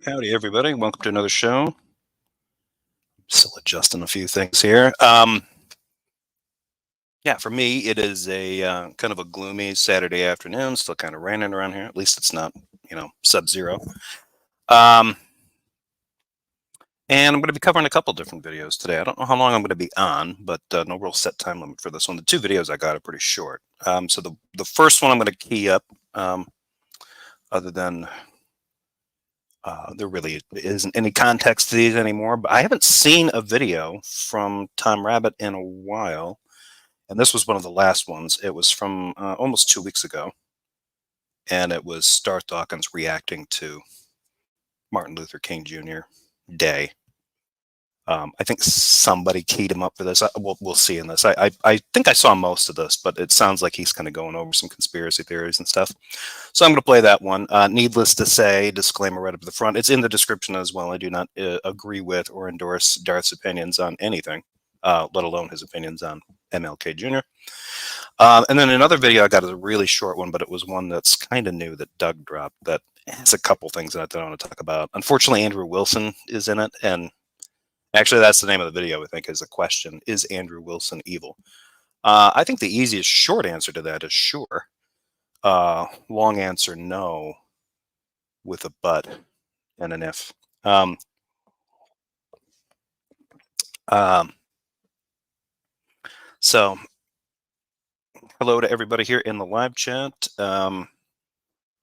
Howdy, everybody. Welcome to another show. Still adjusting a few things here. Yeah, for me, it is a kind of a gloomy Saturday afternoon. Still kind of raining around here. At least it's not, sub-zero. Um, and I'm going to be covering a couple different videos today. I don't know how long I'm going to be on, but no real set time limit for this one. The two videos I got are pretty short. So the first one I'm going to key up, other than there really isn't any context to these anymore. But I haven't seen a video from Tom Rabbit in a while, and this was one of the last ones. It was from almost 2 weeks ago, and it was Darth Dawkins reacting to Martin Luther King Jr. Day. I think somebody keyed him up for this. We'll see in this. I think I saw most of this, but it sounds like he's kind of going over some conspiracy theories and stuff. So I'm going to play that one. Needless to say, disclaimer right up at the front. It's in the description as well. I do not agree with or endorse Darth's opinions on anything, let alone his opinions on MLK Jr. And then another video I got is a really short one, but it was one that's kind of new that Doug dropped that has a couple things in it that I want to talk about. Unfortunately, Andrew Wilson is in it, and actually, that's the name of the video, I think, is a question. Is Andrew Wilson evil? I think the easiest short answer to that is sure. Long answer, no, with a but and an if. So, hello to everybody here in the live chat.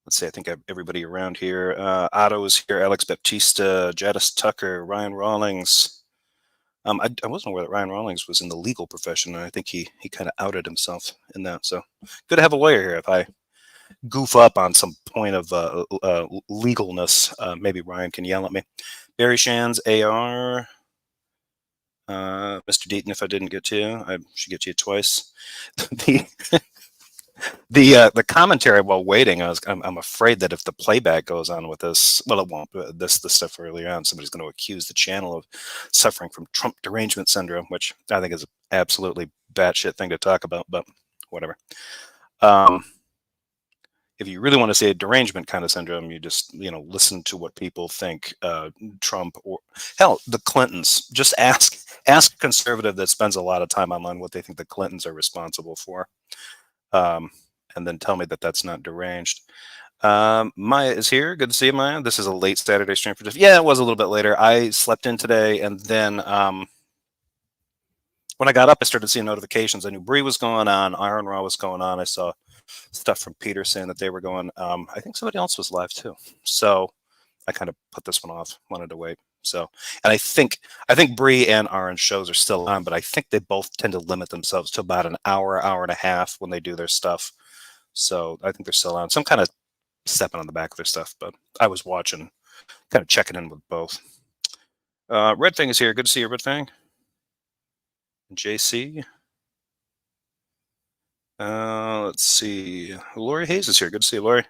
Let's see, I think everybody around here. Otto is here, Alex Baptista, Jadis Tucker, Ryan Rawlings. I wasn't aware that Ryan Rawlings was in the legal profession, and I think he kind of outed himself in that. So good to have a lawyer here. If I goof up on some point of legalness, maybe Ryan can yell at me. Barry Shands, AR, Mr. Deaton. If I didn't get to you, I should get to you twice. The commentary while waiting, I'm afraid that if the playback goes on with this, well, it won't. The stuff earlier on, somebody's going to accuse the channel of suffering from Trump derangement syndrome, which I think is an absolutely batshit thing to talk about. But whatever. If you really want to say a derangement kind of syndrome, you just listen to what people think Trump or hell the Clintons. Just ask a conservative that spends a lot of time online what they think the Clintons are responsible for. And then tell me that that's not deranged. Maya is here. Good to see you, Maya. This is a late Saturday stream for just. Yeah, it was a little bit later. I slept in today, and then when I got up, I started seeing notifications. I knew Bree was going on, Iron Raw was going on. I saw stuff from Peter saying that they were going. I think somebody else was live too. So I kind of put this one off. Wanted to wait. So, and I think Bree and Aaron's shows are still on, but I think they both tend to limit themselves to about an hour and a half when they do their stuff. So I think they're still on. So I'm kind of stepping on the back of their stuff, but I was watching, kind of checking in with both. Red Fang is here. Good to see you, Red Fang. JC. Let's see. Lori Hayes is here. Good to see you, Lori.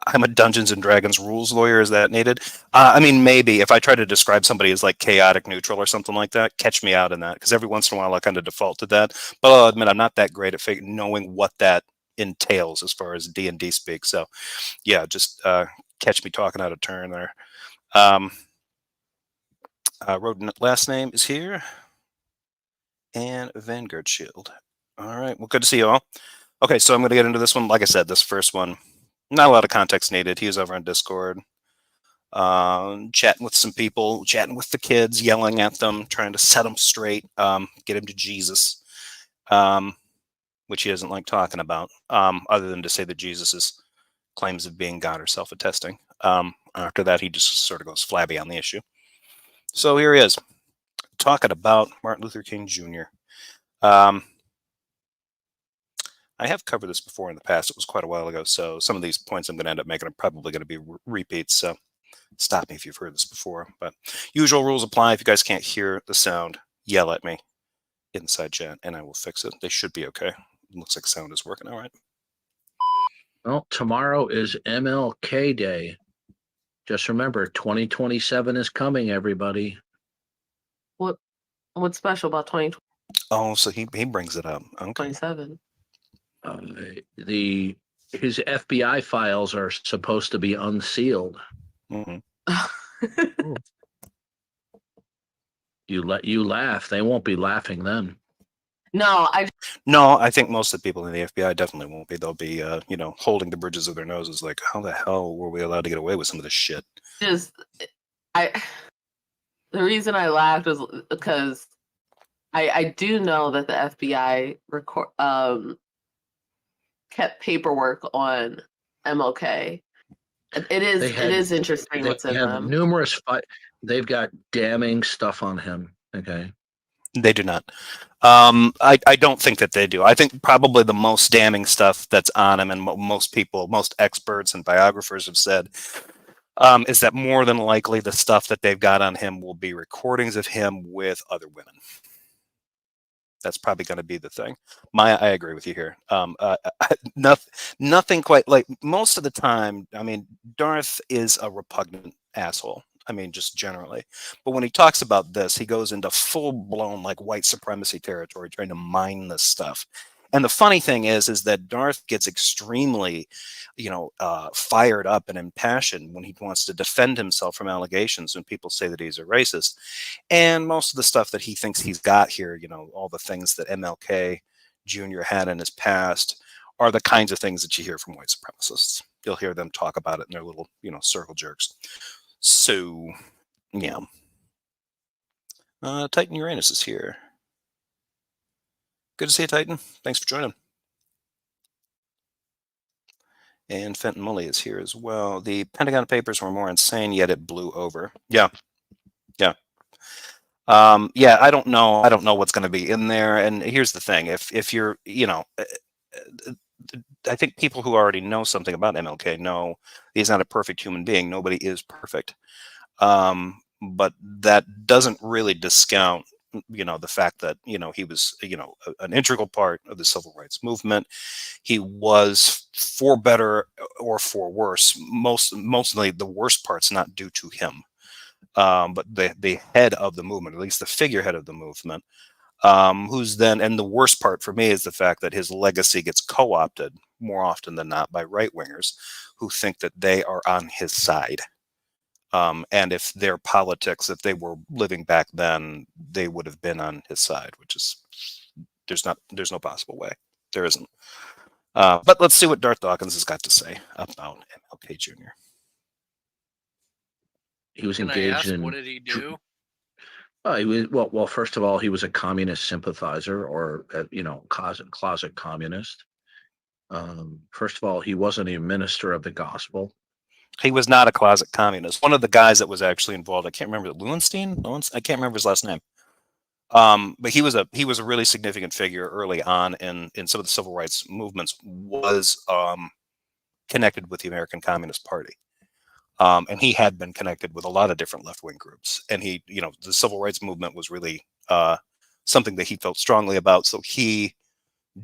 I'm a Dungeons and Dragons rules lawyer. Is that needed? I mean, maybe if I try to describe somebody as like chaotic neutral or something like that, catch me out in that, because every once in a while I kind of default to that. But I'll admit I'm not that great at knowing what that entails as far as D&D speak. So yeah, just catch me talking out of turn there. Rodent last name is here. And Vanguard Shield. All right. Well, good to see you all. Okay, so I'm going to get into this one. Like I said, this first one, not a lot of context needed. He was over on Discord, chatting with some people, chatting with the kids, yelling at them, trying to set them straight, get him to Jesus, which he doesn't like talking about, other than to say that Jesus' claims of being God are self-attesting. After that, he just sort of goes flabby on the issue. So here he is, talking about Martin Luther King Jr. I have covered this before in the past. It was quite a while ago, so some of these points I'm going to end up making are probably going to be repeats, so stop me if you've heard this before. But usual rules apply. If you guys can't hear the sound, yell at me inside chat, and I will fix it. They should be okay. It looks like sound is working all right. Well, tomorrow is MLK Day. Just remember, 2027 is coming, everybody. What's special about 2027? Oh, so he brings it up. Okay. His FBI files are supposed to be unsealed. Mhm. You laugh. They won't be laughing then. No, No, I think most of the people in the FBI definitely won't be. They'll be, holding the bridges of their noses, like, how the hell were we allowed to get away with some of this shit? the reason I laughed was because I do know that the FBI kept paperwork on MLK. It is interesting what's in them. They've got damning stuff on him. Okay. They do not. I don't think that they do. I think probably the most damning stuff that's on him, and most people, most experts and biographers have said, is that more than likely the stuff that they've got on him will be recordings of him with other women. That's probably going to be the thing. Maya, I agree with you here. Nothing quite like most of the time. I mean, Darth is a repugnant asshole. I mean, just generally. But when he talks about this, he goes into full blown like white supremacy territory, trying to mine this stuff. And the funny thing is that Darth gets extremely, fired up and impassioned when he wants to defend himself from allegations when people say that he's a racist. And most of the stuff that he thinks he's got here, all the things that MLK Jr. had in his past are the kinds of things that you hear from white supremacists. You'll hear them talk about it in their little, circle jerks. So, yeah. Titan Uranus is here. Good to see you, Titan. Thanks for joining. And Fenton Mully is here as well. The Pentagon Papers were more insane, yet it blew over. Yeah. Yeah. I don't know. I don't know what's going to be in there. And here's the thing: if you're, I think people who already know something about MLK know he's not a perfect human being. Nobody is perfect. But that doesn't really discount, the fact that he was, an integral part of the civil rights movement. He was, for better or for worse, mostly the worst part's not due to him. But the head of the movement, at least the figurehead of the movement, who's then, and the worst part for me is the fact that his legacy gets co-opted more often than not by right-wingers who think that they are on his side. And if their politics, if they were living back then, they would have been on his side, which is, there's no possible way. There isn't. But let's see what Darth Dawkins has got to say about MLK Jr. He was Can engaged I ask, in. what did he do? He was well. First of all, he was a communist sympathizer, or closet communist. First of all, he wasn't a minister of the gospel. He was not a closet communist. One of the guys that was actually involved, I can't remember, Lowenstein. I can't remember his last name. But he was a really significant figure early on in some of the civil rights movements. Was connected with the American Communist Party. And he had been connected with a lot of different left-wing groups. And he, the civil rights movement was really something that he felt strongly about. So he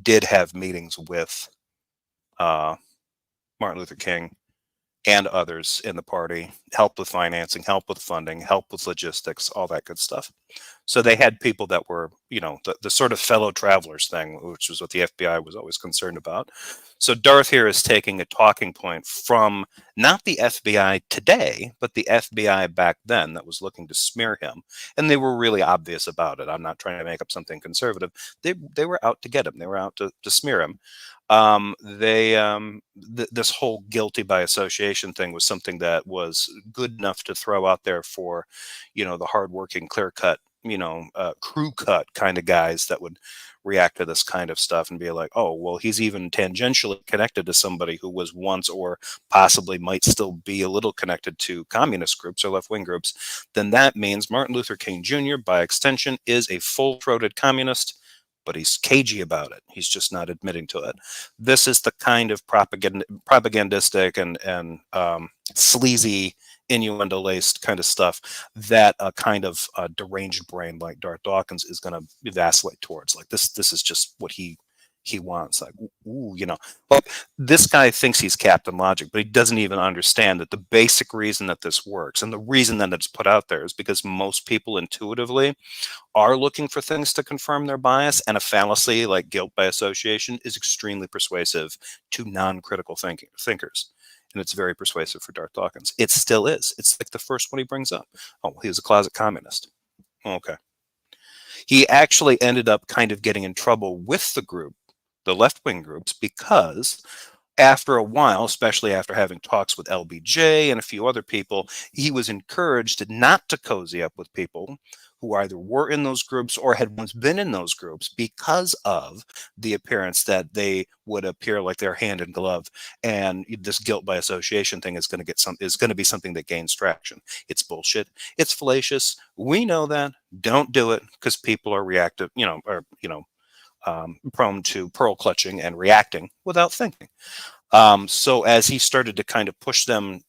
did have meetings with Martin Luther King and others in the party, help with financing, help with funding, help with logistics, all that good stuff. So they had people that were, the sort of fellow travelers thing, which was what the FBI was always concerned about. So Darth here is taking a talking point from not the FBI today, but the FBI back then that was looking to smear him. And they were really obvious about it. I'm not trying to make up something conservative. They were out to get him. They were out to smear him. This whole guilty by association thing was something that was good enough to throw out there for, the hardworking, clear cut, crew cut kind of guys that would react to this kind of stuff and be like, oh, well, he's even tangentially connected to somebody who was once or possibly might still be a little connected to communist groups or left-wing groups. Then that means Martin Luther King Jr., by extension, is a full-throated communist, but he's cagey about it. He's just not admitting to it. This is the kind of propagandistic and sleazy, innuendo-laced kind of stuff that a kind of deranged brain like Darth Dawkins is going to vacillate towards. Like this is just what he he wants. Like, ooh, like this guy thinks he's Captain Logic, but he doesn't even understand that the basic reason that this works and the reason that it's put out there is because most people intuitively are looking for things to confirm their bias, and a fallacy like guilt by association is extremely persuasive to non-critical thinkers. And it's very persuasive for Darth Dawkins. It still is. It's like the first one he brings up. Oh, he was a closet communist. Okay. He actually ended up kind of getting in trouble with the group, the left-wing groups, because after a while, especially after having talks with LBJ and a few other people, he was encouraged not to cozy up with people who either were in those groups or had once been in those groups because of the appearance that they would appear like they're hand in glove. And this guilt by association thing is going to be something that gains traction. It's bullshit. It's fallacious. We know that. Don't do it because people are reactive, prone to pearl clutching and reacting without thinking. So as he started to kind of push them,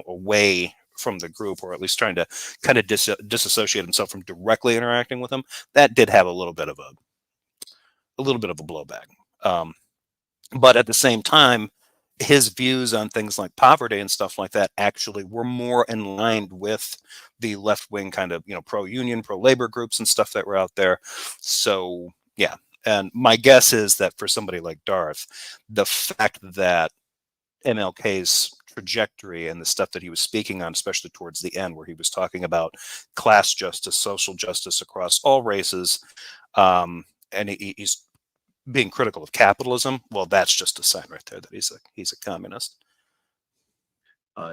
away from the group, or at least trying to kind of disassociate himself from directly interacting with them, that did have a little bit of a blowback. But at the same time, his views on things like poverty and stuff like that actually were more in line with the left wing kind of, pro-union, pro-labor groups and stuff that were out there. So yeah. And my guess is that for somebody like Darth, the fact that MLK's trajectory and the stuff that he was speaking on, especially towards the end, where he was talking about class justice, social justice across all races, and he's being critical of capitalism. Well, that's just a sign right there that he's a communist.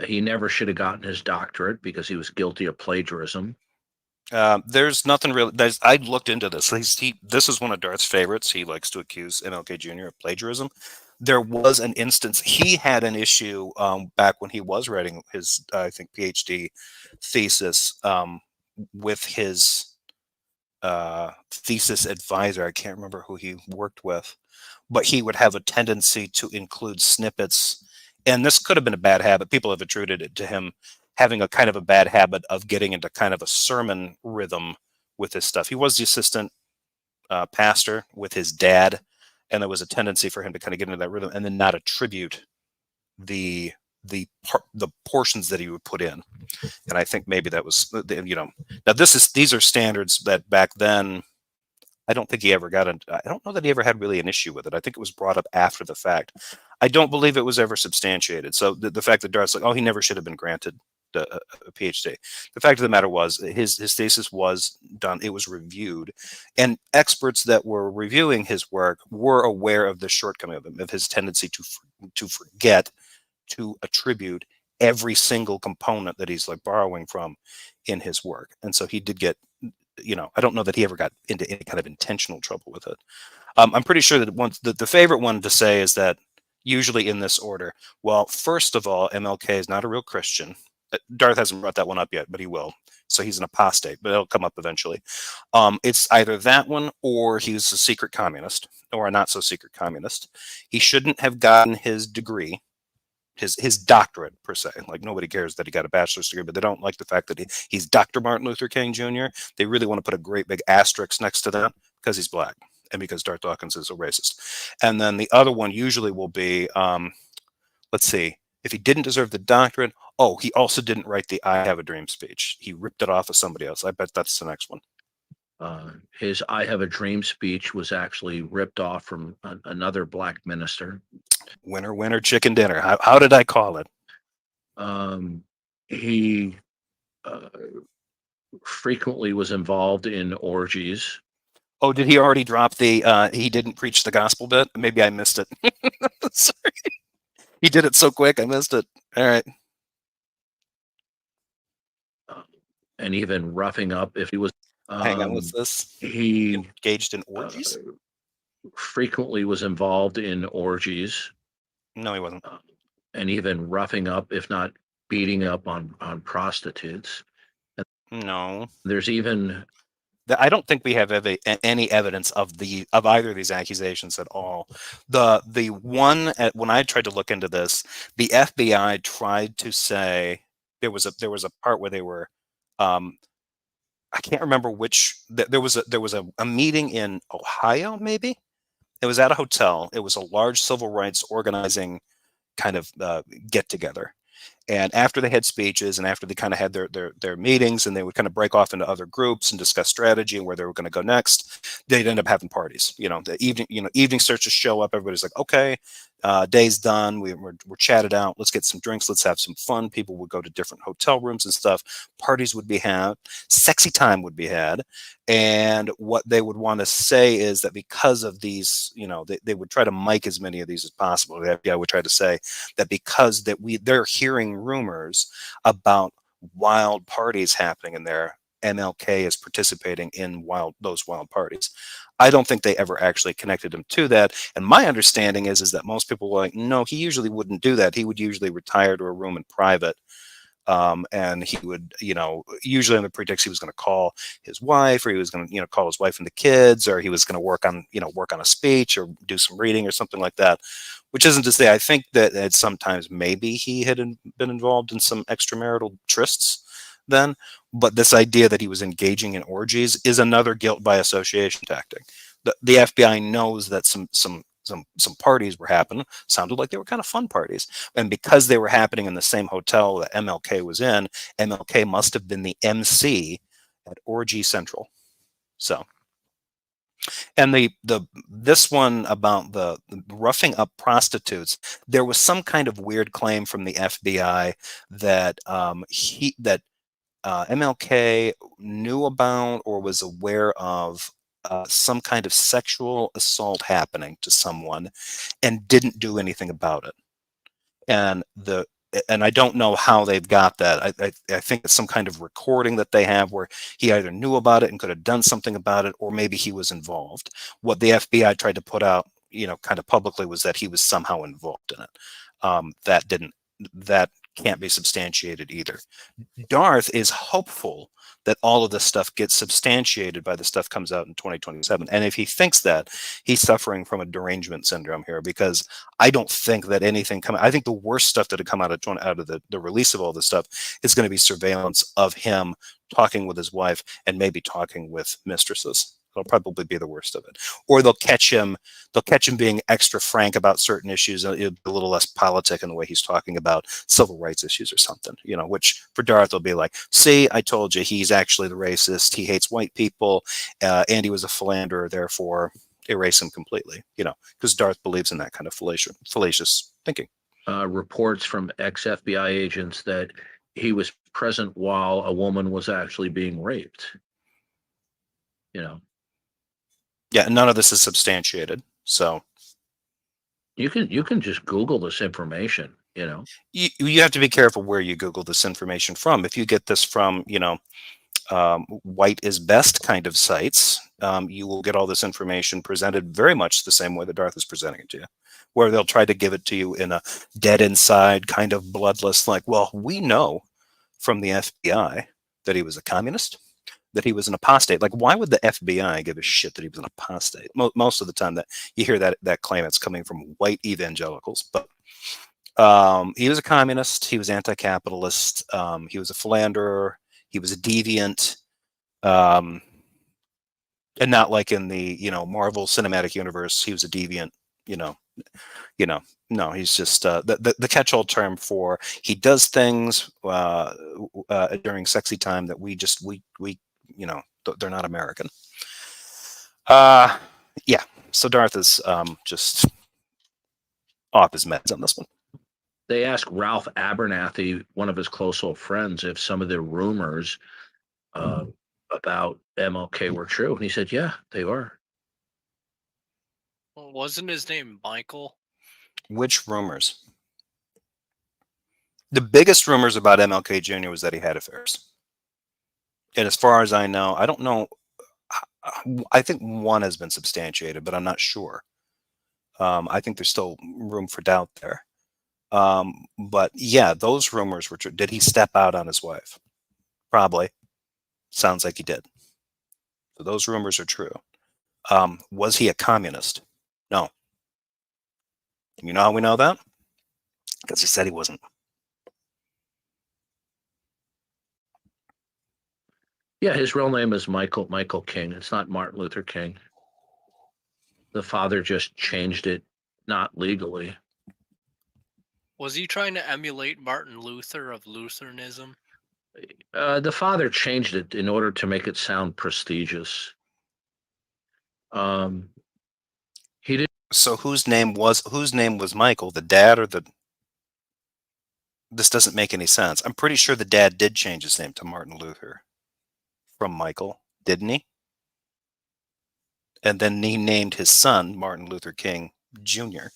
He never should have gotten his doctorate because he was guilty of plagiarism. There's nothing really. I looked into this. This is one of Darth's favorites. He likes to accuse MLK Jr. of plagiarism. There was an instance he had an issue back when he was writing his, I think, PhD thesis with his thesis advisor. I can't remember who he worked with, but he would have a tendency to include snippets. And this could have been a bad habit. People have attributed it to him having a kind of a bad habit of getting into kind of a sermon rhythm with his stuff. He was the assistant pastor with his dad, and there was a tendency for him to kind of get into that rhythm and then not attribute the portions that he would put in. And I think maybe that was, now these are standards that back then, I don't think he ever I don't know that he ever had really an issue with it. I think it was brought up after the fact. I don't believe it was ever substantiated. So the fact that Darth's like, oh, he never should have been granted a PhD. The fact of the matter was his thesis was done. It was reviewed, and experts that were reviewing his work were aware of the shortcoming of him, of his tendency to forget to attribute every single component that he's like borrowing from in his work. And so he did get, I don't know that he ever got into any kind of intentional trouble with it. I'm pretty sure that the favorite one to say is that usually in this order, well, first of all, MLK is not a real Christian. Darth hasn't brought that one up yet, but he will. So he's an apostate, but it'll come up eventually. It's either that one or he's a secret communist or a not so secret communist. He shouldn't have gotten his degree, his doctorate per se. Like nobody cares that he got a bachelor's degree, but they don't like the fact that he's Dr. Martin Luther King Jr. They really want to put a great big asterisk next to that because he's black and because Darth Dawkins is a racist. And then the other one usually will be, let's see, if he didn't deserve the doctorate, oh, he also didn't write the I Have a Dream speech. He ripped it off of somebody else. I bet that's the next one. His I Have a Dream speech was actually ripped off from another black minister. Winner, winner, chicken dinner. How did I call it? He frequently was involved in orgies. Oh, did he already drop the he didn't preach the gospel bit? Maybe I missed it. Sorry. He did it so quick, I missed it. All right. And even roughing up if he was. Hang on with this. He engaged in orgies? Frequently was involved in orgies. No, he wasn't. And even roughing up, if not beating up on prostitutes. No. There's even. I don't think we have any evidence of either of these accusations at all. The one when I tried to look into this, the FBI tried to say there was a part where they were, I can't remember which. There was a meeting in Ohio maybe, It was at a hotel. It was a large civil rights organizing kind of get together. And after they had speeches and after they kind of had their meetings and they would kind of break off into other groups and discuss strategy and where they were going to go next, they'd end up having parties. The evening starts to show up. Everybody's like, okay, day's done. We're chatted out. Let's get some drinks. Let's have some fun. People would go to different hotel rooms and stuff. Parties would be had. Sexy time would be had. And what they would want to say is that because of these, they would try to mic as many of these as possible. The FBI would try to say that because they're hearing rumors about wild parties happening in there, MLK is participating in those wild parties. I don't think they ever actually connected him to that. And my understanding is that most people were like, no, he usually wouldn't do that. He would usually retire to a room in private. And he would, usually on the pretext he was going to call his wife, or he was going to, call his wife and the kids, or he was going to work on a speech or do some reading or something like that. Which isn't to say I think that sometimes maybe he had been involved in some extramarital trysts then, but this idea that he was engaging in orgies is another guilt by association tactic. The FBI knows that some parties were happening, sounded like they were kind of fun parties. And because they were happening in the same hotel that MLK was in, MLK must have been the MC at Orgy Central. So, and this one about the roughing up prostitutes, there was some kind of weird claim from the FBI that MLK knew about or was aware of some kind of sexual assault happening to someone and didn't do anything about it. And I don't know how they've got that. I think it's some kind of recording that they have where he either knew about it and could have done something about it, or maybe he was involved. What the FBI tried to put out, kind of publicly, was that he was somehow involved in it. That can't be substantiated either. Darth is hopeful that all of this stuff gets substantiated by the stuff comes out in 2027. And if he thinks that, he's suffering from a derangement syndrome here, because I don't think that anything I think the worst stuff that had come out of the release of all this stuff is going to be surveillance of him talking with his wife and maybe talking with mistresses. It'll probably be the worst of it. Or they'll catch him being extra frank about certain issues. It'll be a little less politic in the way he's talking about civil rights issues or something, which for Darth will be like, see, I told you, he's actually the racist. He hates white people. And he was a philanderer, therefore erase him completely, because Darth believes in that kind of fallacious thinking. Reports from ex-FBI agents that he was present while a woman was actually being raped. Yeah, none of this is substantiated. So you can just Google this information. You have to be careful where you Google this information from. If you get this from white is best kind of sites, you will get all this information presented very much the same way that Darth is presenting it to you, where they'll try to give it to you in a dead inside kind of bloodless, like, well, we know from the FBI that he was a communist, that he was an apostate. Like, why would the FBI give a shit that he was an apostate? Most of the time that you hear that claim, it's coming from white evangelicals. But he was a communist. He was anti-capitalist. He was a philanderer. He was a deviant. And not like in the Marvel Cinematic Universe, he was a deviant. No, he's just the catch-all term for he does things during sexy time that we they're not American. Yeah. So Darth is just off his meds on this one. They asked Ralph Abernathy, one of his close old friends, if some of the rumors about MLK were true, and he said, "Yeah, they are." Well, wasn't his name Michael? Which rumors? The biggest rumors about MLK Jr. was that he had affairs. And as far as I know, I don't know. I think one has been substantiated, but I'm not sure. I think there's still room for doubt there. But yeah, those rumors were true. Did he step out on his wife? Probably. Sounds like he did. So those rumors are true. Was he a communist? No. You know how we know that? Because he said he wasn't. Yeah, his real name is Michael King. It's not Martin Luther King. The father just changed it, not legally. Was he trying to emulate Martin Luther of Lutheranism? The father changed it in order to make it sound prestigious. He did. So whose name was Michael? The dad or the? This doesn't make any sense. I'm pretty sure the dad did change his name to Martin Luther from Michael, didn't he? And then he named his son Martin Luther King Jr.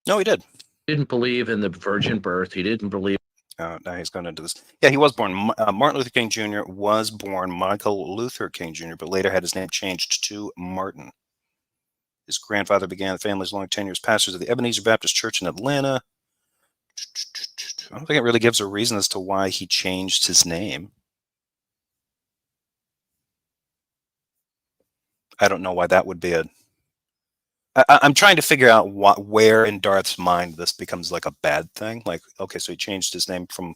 No, he did. Didn't believe in the virgin birth. He didn't believe. Now he's going into this. Yeah, he was born. Martin Luther King Jr. was born Michael Luther King Jr., but later had his name changed to Martin. His grandfather began the family's long tenure as pastors of the Ebenezer Baptist Church in Atlanta. I don't think it really gives a reason as to why he changed his name. I don't know why that would be a. I'm trying to figure out where in Darth's mind this becomes like a bad thing. Like, okay, so he changed his name from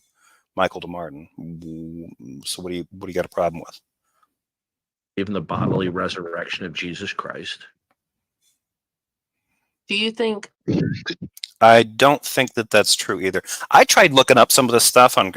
Michael to Martin. So what do you got a problem with? Even the bodily resurrection of Jesus Christ. Do you think? I don't think that that's true either. I tried looking up some of this stuff on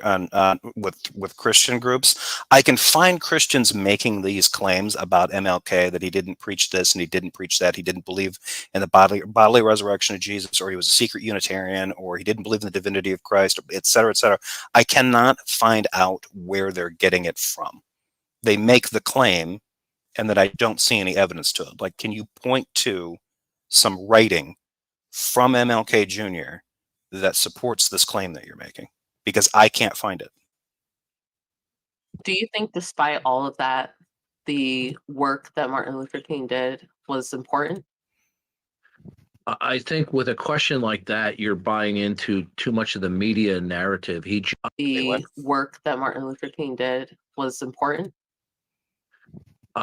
with Christian groups. I can find Christians making these claims about MLK, that he didn't preach this and he didn't preach that. He didn't believe in the bodily resurrection of Jesus, or he was a secret Unitarian, or he didn't believe in the divinity of Christ, et cetera, et cetera. I cannot find out where they're getting it from. They make the claim, and that I don't see any evidence to it. Like, can you point to some writing from MLK Jr. that supports this claim that you're making? Because I can't find it. Do you think, despite all of that, the work that Martin Luther King did was important? I think with a question like that, you're buying into too much of the media narrative. The work that Martin Luther King did was important?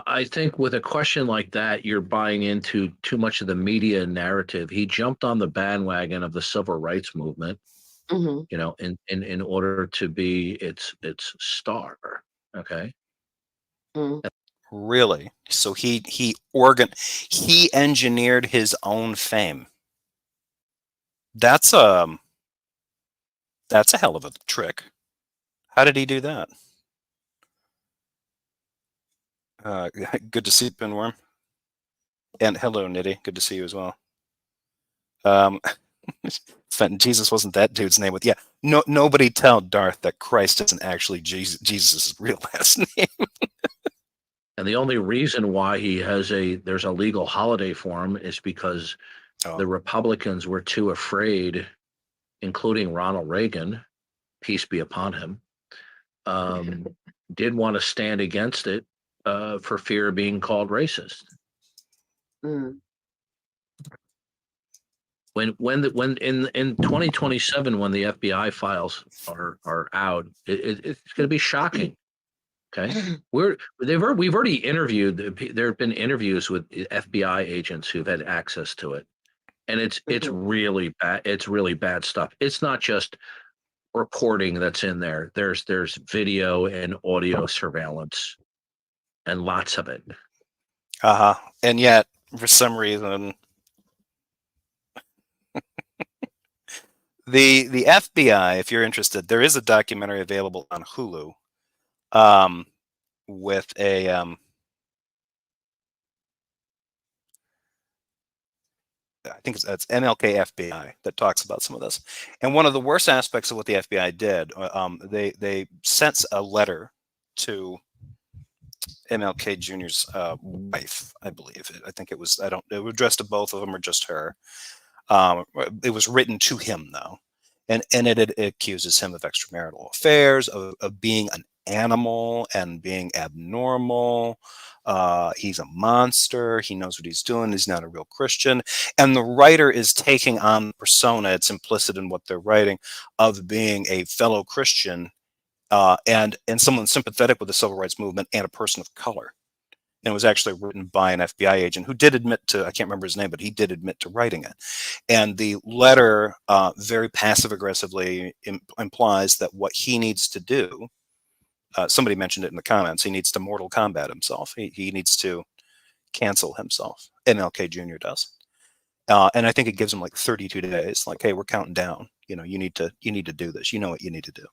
I think with a question like that, you're buying into too much of the media narrative. He jumped on the bandwagon of the civil rights movement, Mm-hmm. you know, in order to be its star. Okay. Mm. Really? So he engineered his own fame. That's a hell of a trick. How did he do that? Good to see you, Pinworm. And hello, Nitty. Good to see you as well. Fenton, Jesus wasn't that dude's name. Yeah, nobody tell Darth that Christ isn't actually Jesus' real last name. And the only reason why there's a legal holiday for him is because the Republicans were too afraid, including Ronald Reagan, peace be upon him, did want to stand against it for fear of being called racist. Mm. When in 2027, when the FBI files are out, it's going to be shocking. Okay, we've already interviewed. There have been interviews with FBI agents who've had access to it, and it's really bad. It's really bad stuff. It's not just reporting that's in there. There's video and audio surveillance, and lots of it. And yet, for some reason, the FBI, if you're interested, there is a documentary available on Hulu, with a I think it's MLK FBI that talks about some of this. And one of the worst aspects of what the FBI did, they sent a letter to MLK Jr.'s wife, I believe. I think it was, it was addressed to both of them or just her. It was written to him, though. And it accuses him of extramarital affairs, of being an animal and being abnormal. He's a monster. He knows what he's doing. He's not a real Christian. And the writer is taking on the persona, it's implicit in what they're writing, of being a fellow Christian and someone sympathetic with the civil rights movement and a person of color. And it was actually written by an FBI agent who did admit to, I can't remember his name, but he did admit to writing it. And the letter very passive aggressively implies that what he needs to do, somebody mentioned it in the comments, he needs to Mortal Kombat himself. He needs to cancel himself. MLK Jr. does. And I think it gives him like 32 days. Like, hey, we're counting down. You know, you need to do this. You know what you need to do.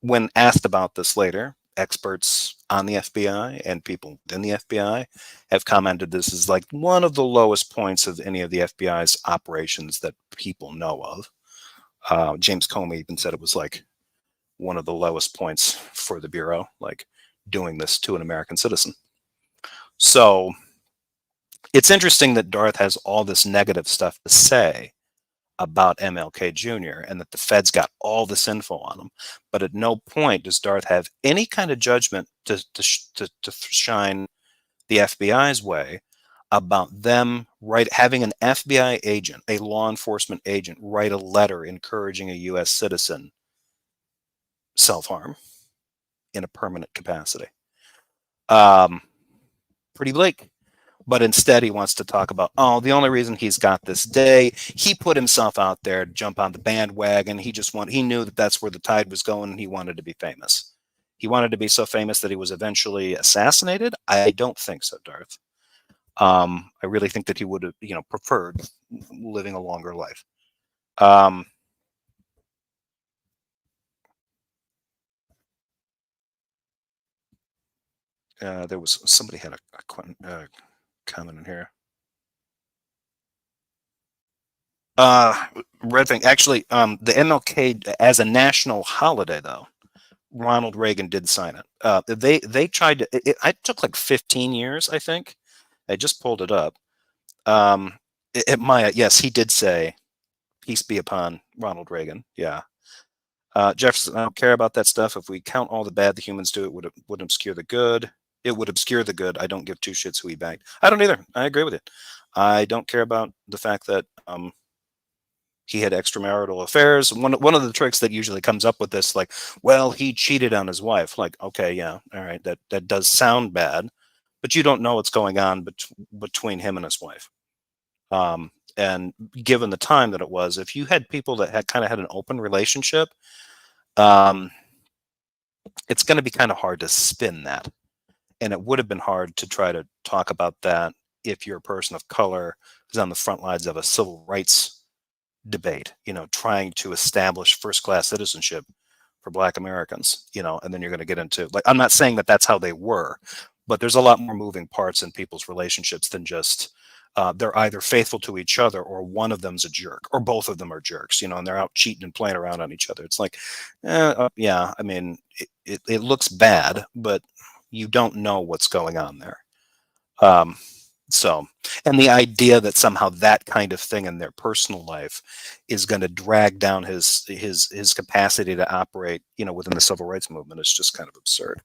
When asked about this later, experts on the FBI and people within the FBI have commented this is like one of the lowest points of any of the FBI's operations that people know of. James Comey even said it was like one of the lowest points for the Bureau, like doing this to an American citizen. So it's interesting that Darth has all this negative stuff to say about MLK Jr. and that the feds got all this info on him. But at no point does Darth have any kind of judgment to shine the FBI's way about them having an FBI agent, a law enforcement agent, write a letter encouraging a U.S. citizen self-harm in a permanent capacity. Pretty bleak. But instead, he wants to talk about, oh, the only reason he's got this day, he put himself out there to jump on the bandwagon. He knew that that's where the tide was going, and he wanted to be famous. He wanted to be so famous that he was eventually assassinated. I don't think so, Darth. I really think that he would have, preferred living a longer life. There was somebody had a comment in here. Red thing. Actually, the MLK as a national holiday, though, Ronald Reagan did sign it. They tried to. It took like 15 years, I think. I just pulled it up. Yes, he did say, "Peace be upon Ronald Reagan." Yeah. Jefferson, I don't care about that stuff. If we count all the bad the humans do, it would obscure the good. It would obscure the good. I don't give two shits who he backed. I don't either. I agree with it. I don't care about the fact that he had extramarital affairs. One of the tricks that usually comes up with this, like, well, he cheated on his wife. Like, okay, yeah, all right, that does sound bad, but you don't know what's going on between him and his wife. And given the time that it was, if you had people that had kind of had an open relationship, it's going to be kind of hard to spin that. And it would have been hard to try to talk about that if you're a person of color who's on the front lines of a civil rights debate, trying to establish first-class citizenship for Black Americans, and then you're going to get into, like, I'm not saying that that's how they were, but there's a lot more moving parts in people's relationships than just they're either faithful to each other or one of them's a jerk or both of them are jerks, and they're out cheating and playing around on each other. It's like, yeah, I mean, it looks bad, but you don't know what's going on there. And the idea that somehow that kind of thing in their personal life is going to drag down his capacity to operate, within the civil rights movement is just kind of absurd.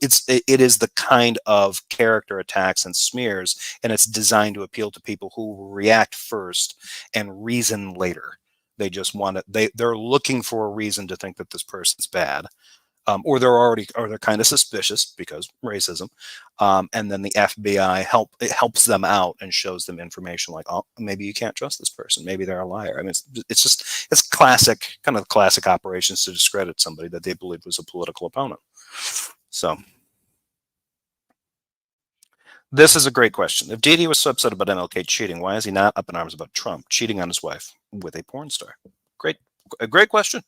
It is the kind of character attacks and smears, and it's designed to appeal to people who react first and reason later. They just want to. They're looking for a reason to think that this person's bad. Or they're kind of suspicious because racism, and then the FBI helps them out and shows them information like, oh, maybe you can't trust this person, maybe they're a liar. I mean, it's classic operations to discredit somebody that they believed was a political opponent. So this is a great question. If Didi was so upset about MLK cheating, why is he not up in arms about Trump cheating on his wife with a porn star? A great question.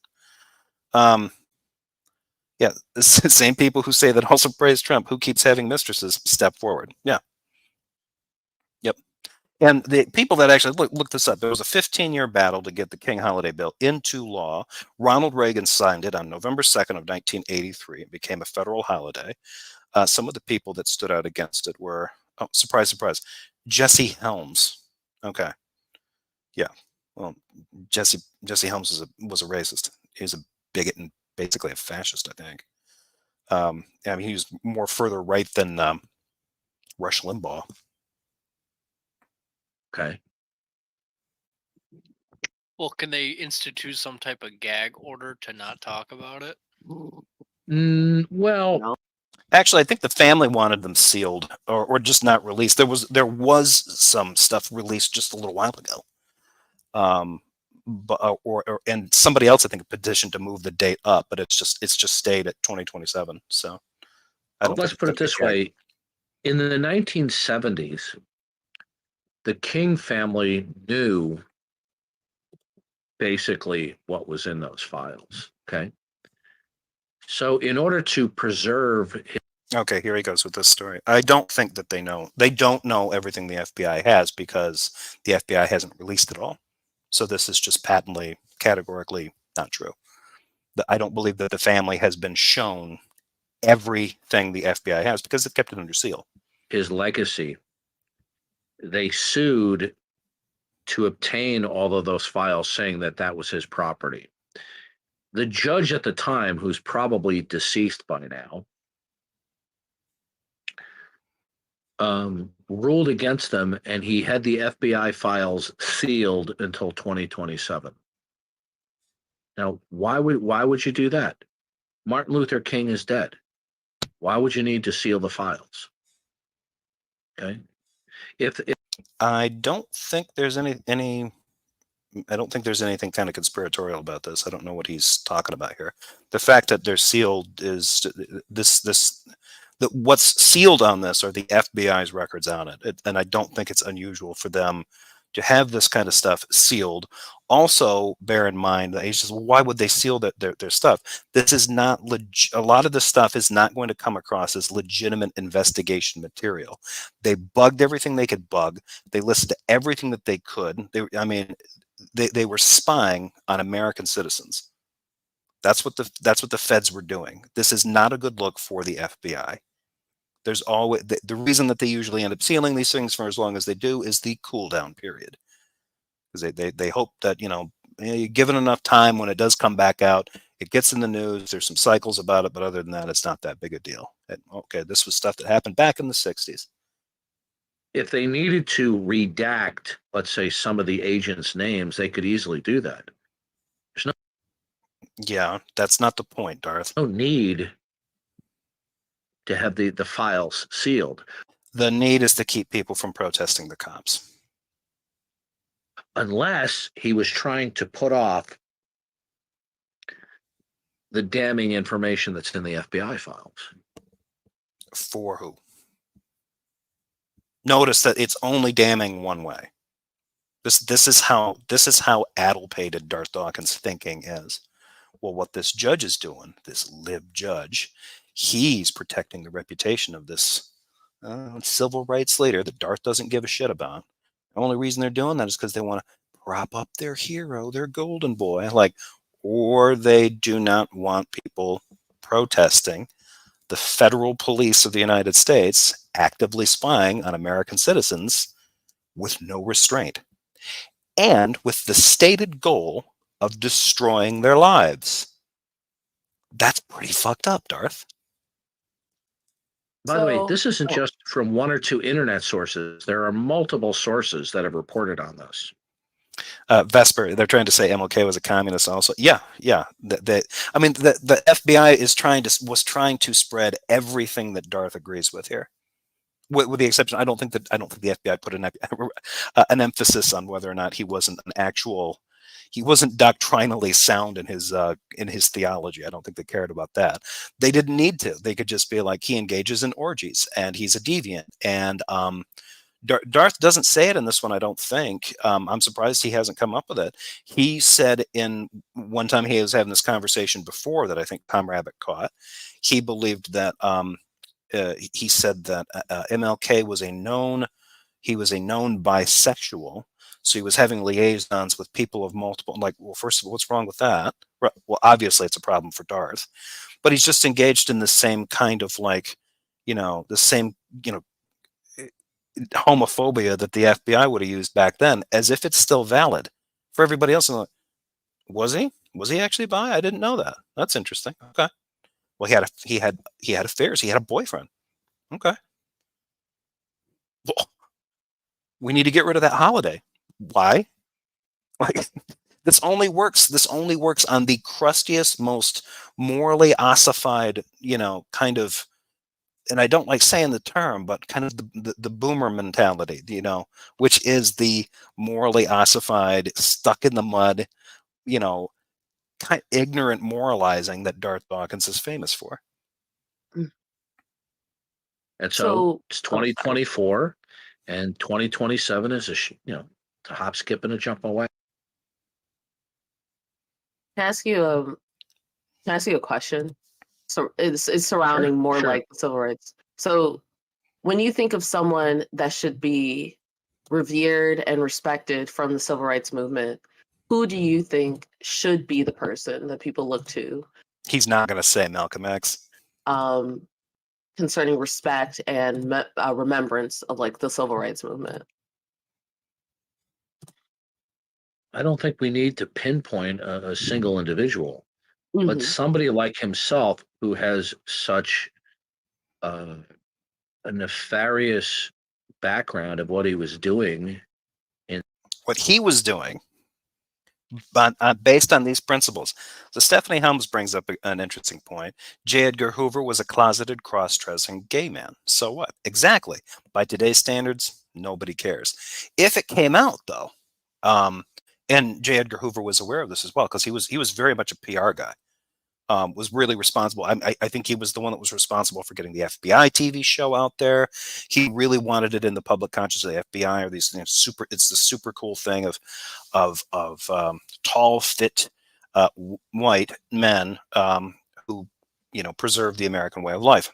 Yeah, the same people who say that also praise Trump, who keeps having mistresses, step forward. Yeah. Yep. And the people that actually look this up, there was a 15-year battle to get the King Holiday Bill into law. Ronald Reagan signed it on November 2nd of 1983. It became a federal holiday. Some of the people that stood out against it were, oh, surprise, surprise, Jesse Helms. Okay. Yeah. Well, Jesse Helms was a racist. He was a bigot and basically a fascist, I think. I mean, he was more further right than Rush Limbaugh. Okay. Well, can they institute some type of gag order to not talk about it? Well, No. Actually, I think the family wanted them sealed or just not released. There was some stuff released just a little while ago. But and somebody else I think petitioned to move the date up, but it's just stayed at 2027. So I don't let's think put it it's gonna this be way. In the 1970s, the King family knew basically what was in those files. Okay. So, in order to preserve, Okay, here he goes with this story. I don't think that they know. They don't know everything the FBI has because the FBI hasn't released it all. So this is just patently, categorically not true. I don't believe that the family has been shown everything the FBI has because it kept it under seal. his legacy, they sued to obtain all of those files, saying that that was his property. The judge at the time, who's probably deceased by now, ruled against them, and he had the FBI files sealed until 2027. Now, why would you do that? Martin Luther King is dead. Why would you need to seal the files? Okay. If I don't think there's any. I don't think there's anything kind of conspiratorial about this. I don't know what he's talking about here. The fact that they're sealed is this. What's sealed on this are the FBI's records on it, and I don't think it's unusual for them to have this kind of stuff sealed. Also, bear in mind that he's just, well, why would they seal their stuff? This is not a lot of the stuff is not going to come across as legitimate investigation material. They bugged everything they could bug. They listened to everything that they could. They were spying on American citizens. That's what the feds were doing. This is not a good look for the FBI. There's always the reason that they usually end up sealing these things for as long as they do is the cool down period, because they hope that given enough time, when it does come back out, it gets in the news. There's some cycles about it, but other than that, it's not that big a deal. Okay, this was stuff that happened back in the '60s. if they needed to redact, let's say, some of the agents' names, they could easily do that. There's Yeah, that's not the point, Darth. no need to have the files sealed The need is to keep people from protesting the cops. unless he was trying to put off the damning information that's in the FBI files. For who? Notice that it's only damning one way. This is how addlepated Darth Dawkins' thinking is. Well, what this judge is doing, this lib judge, he's protecting the reputation of this civil rights leader that Darth doesn't give a shit about. The only reason they're doing that is because they want to prop up their hero, their golden boy, or they do not want people protesting the federal police of the United States actively spying on American citizens with no restraint and with the stated goal of destroying their lives. That's pretty fucked up, Darth. By the way, So- this isn't just from one or two internet sources. There are multiple sources that have reported on this. Vesper, they're trying to say MLK was a communist also. Yeah. I mean, the FBI was trying to spread everything that Darth agrees with here. With the exception, I don't think the FBI put an emphasis on whether or not he wasn't doctrinally sound in his theology. I don't think they cared about that. They didn't need to. They could just be like, he engages in orgies and he's a deviant. And Darth doesn't say it in this one, I don't think. I'm surprised he hasn't come up with it. He said in one time he was having this conversation before that I think Tom Rabbit caught. He believed that he said that MLK was a known bisexual, so he was having liaisons with people of multiple. Like, well, first of all, what's wrong with that? Well, obviously it's a problem for Darth, but he's just engaged in the same kind of the same homophobia that the FBI would have used back then, as if it's still valid for everybody else. Was he? Was he actually bi? I didn't know that. That's interesting. Okay. Well, he had affairs. He had a boyfriend. Okay. Well, we need to get rid of that holiday. Why? Like this only works. This only works on the crustiest, most morally ossified, kind of. And I don't like saying the term, but kind of the boomer mentality, which is the morally ossified, stuck in the mud, kind of ignorant moralizing that Darth Dawkins is famous for. And so So, it's oh, sorry. 2024, and 2027 is a hop, skip, and a jump away. Can I ask you a question? So it's surrounding more Sure. like civil rights. So when you think of someone that should be revered and respected from the civil rights movement, who do you think should be the person that people look to He's not going to say Malcolm X. concerning respect and remembrance of like the civil rights movement? I don't think we need to pinpoint a single individual, but Mhm. somebody like himself who has such a nefarious background of what he was doing. What he was doing, but based on these principles. So Stephanie Helms brings up an interesting point. J. Edgar Hoover was a closeted, cross-dressing gay man. So what? Exactly. By today's standards, nobody cares. If it came out, though, and J. Edgar Hoover was aware of this as well, because he was very much a PR guy. Was really responsible. I think he was the one that was responsible for getting the FBI TV show out there. He really wanted it in the public consciousness of the FBI, or these super. It's the super cool thing of tall, fit, white men who preserve the American way of life.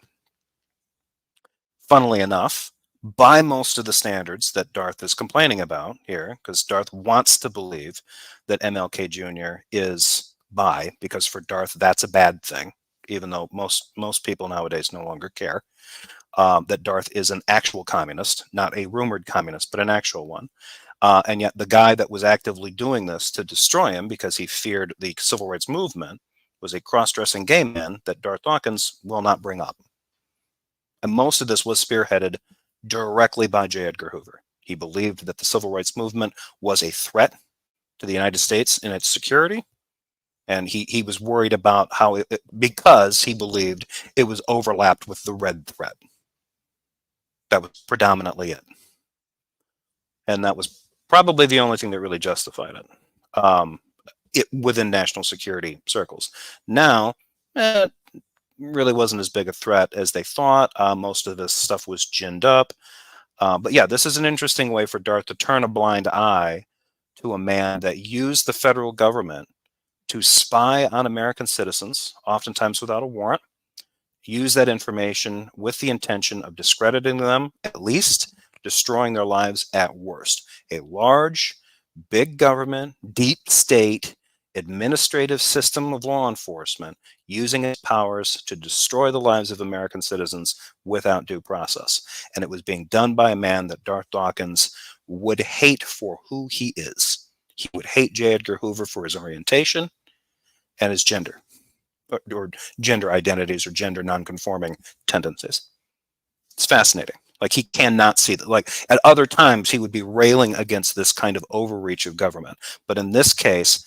Funnily enough, by most of the standards that Darth is complaining about here, because Darth wants to believe that MLK Jr. is bi, because for Darth that's a bad thing, even though most people nowadays no longer care that Darth is an actual communist, not a rumored communist, but an actual one. And yet the guy that was actively doing this to destroy him because he feared the civil rights movement was a cross-dressing gay man that Darth Dawkins will not bring up. And most of this was spearheaded directly by J. Edgar Hoover. He believed that the civil rights movement was a threat to the United States and its security. And he was worried about how because he believed it was overlapped with the red threat. That was predominantly it. And that was probably the only thing that really justified it within national security circles. Now, really wasn't as big a threat as they thought. Most of this stuff was ginned up. But yeah, this is an interesting way for Darth to turn a blind eye to a man that used the federal government to spy on American citizens, oftentimes without a warrant, use that information with the intention of discrediting them, at least destroying their lives at worst. A large, big government, deep state, administrative system of law enforcement using its powers to destroy the lives of American citizens without due process. And it was being done by a man that Darth Dawkins would hate for who he is. He would hate J. Edgar Hoover for his orientation and his gender, or gender identities, or gender nonconforming tendencies. It's fascinating. Like he cannot see that. Like at other times, he would be railing against this kind of overreach of government, but in this case,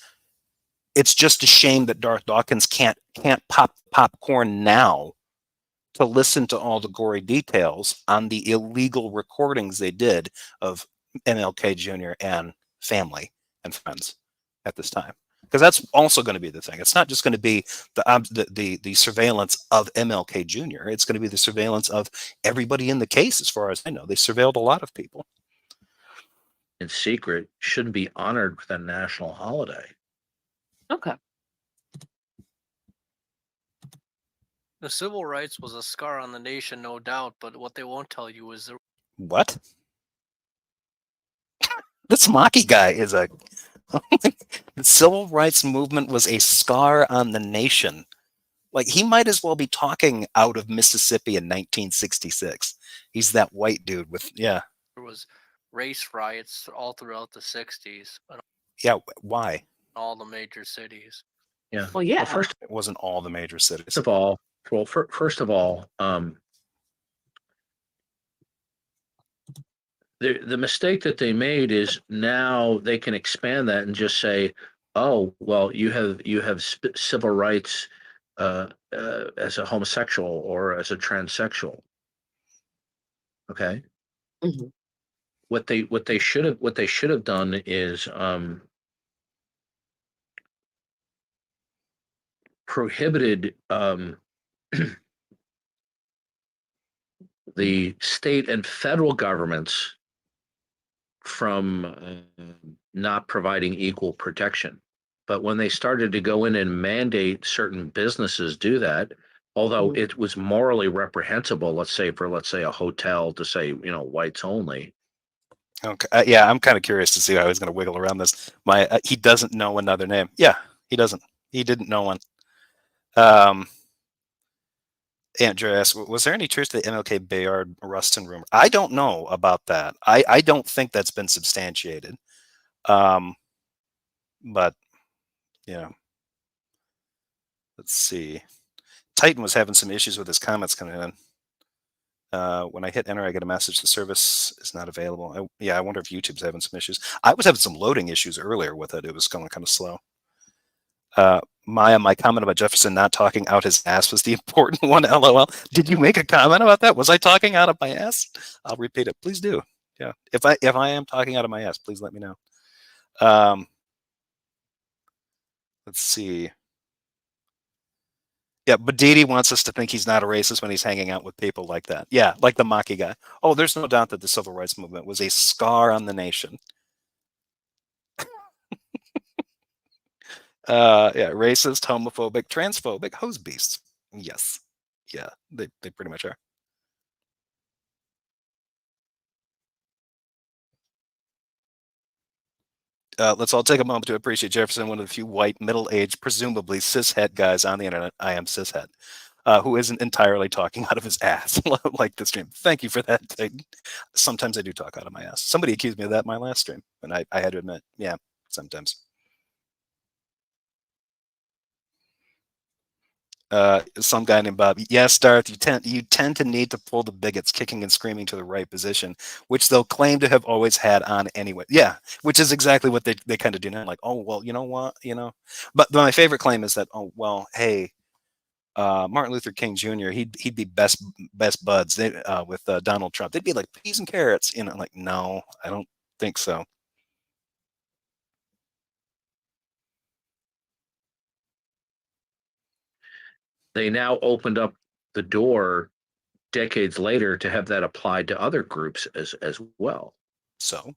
it's just a shame that Darth Dawkins can't pop popcorn now to listen to all the gory details on the illegal recordings they did of MLK Jr. and family and friends at this time. Because that's also going to be the thing. It's not just going to be the surveillance of MLK Jr. It's going to be the surveillance of everybody in the case, as far as I know. They surveilled a lot of people. In secret, shouldn't be honored with a national holiday. Okay. The civil rights was a scar on the nation, no doubt, but what they won't tell you is What? This Maki guy is a... The civil rights movement was a scar on the nation. Like, he might as well be talking out of Mississippi in 1966. He's that white dude with, yeah. there was race riots all throughout the 60s in Yeah, why? all the major cities. Yeah. Well, yeah. Well, first It wasn't all the major cities. of all, first of all, the mistake that they made is now they can expand that and just say, oh, well, you have civil rights as a homosexual or as a transsexual. Okay. Mhm. What they should have done is prohibited the state and federal governments from not providing equal protection. But when they started to go in and mandate certain businesses do that, although Mhm. it was morally reprehensible, let's say a hotel to say, whites only. Okay. Yeah, I'm kind of curious to see how he's going to wiggle around this. He doesn't know another name. Yeah, he doesn't. He didn't know one. Andrew asked, was there any truth to the MLK Bayard Rustin rumor? I don't know about that. I don't think that's been substantiated. But yeah, let's see. Titan was having some issues with his comments coming in. When I hit enter, I get a message the service is not available. I wonder if YouTube's having some issues. I was having some loading issues earlier with it. It was going kind of slow. Maya, my comment about Jefferson not talking out his ass was the important one. LOL. Did you make a comment about that? Was I talking out of my ass? I'll repeat it. Please do. Yeah. If I am talking out of my ass, please let me know. Let's see. Yeah, but Didi wants us to think he's not a racist when he's hanging out with people like that. Yeah, like the Maki guy. Oh, there's no doubt that the civil rights movement was a scar on the nation. Yeah, racist, homophobic, transphobic, hose beasts. Yes. Yeah, they pretty much are. Let's all take a moment to appreciate Jefferson, one of the few white, middle-aged, presumably cishet guys on the internet. I am cishet, who isn't entirely talking out of his ass like the stream. Thank you for that. Sometimes I do talk out of my ass. Somebody accused me of that in my last stream, and I had to admit, yeah, sometimes. Some guy named Bob. Yes, Darth, you tend to need to pull the bigots kicking and screaming to the right position, which they'll claim to have always had on anyway. Yeah, which is exactly what they kind of do now. Like, oh well, you know what, But my favorite claim is that, oh well, hey, Martin Luther King Jr. He'd be best buds with Donald Trump. They'd be like peas and carrots, Like, no, I don't think so. They now opened up the door decades later to have that applied to other groups as well. So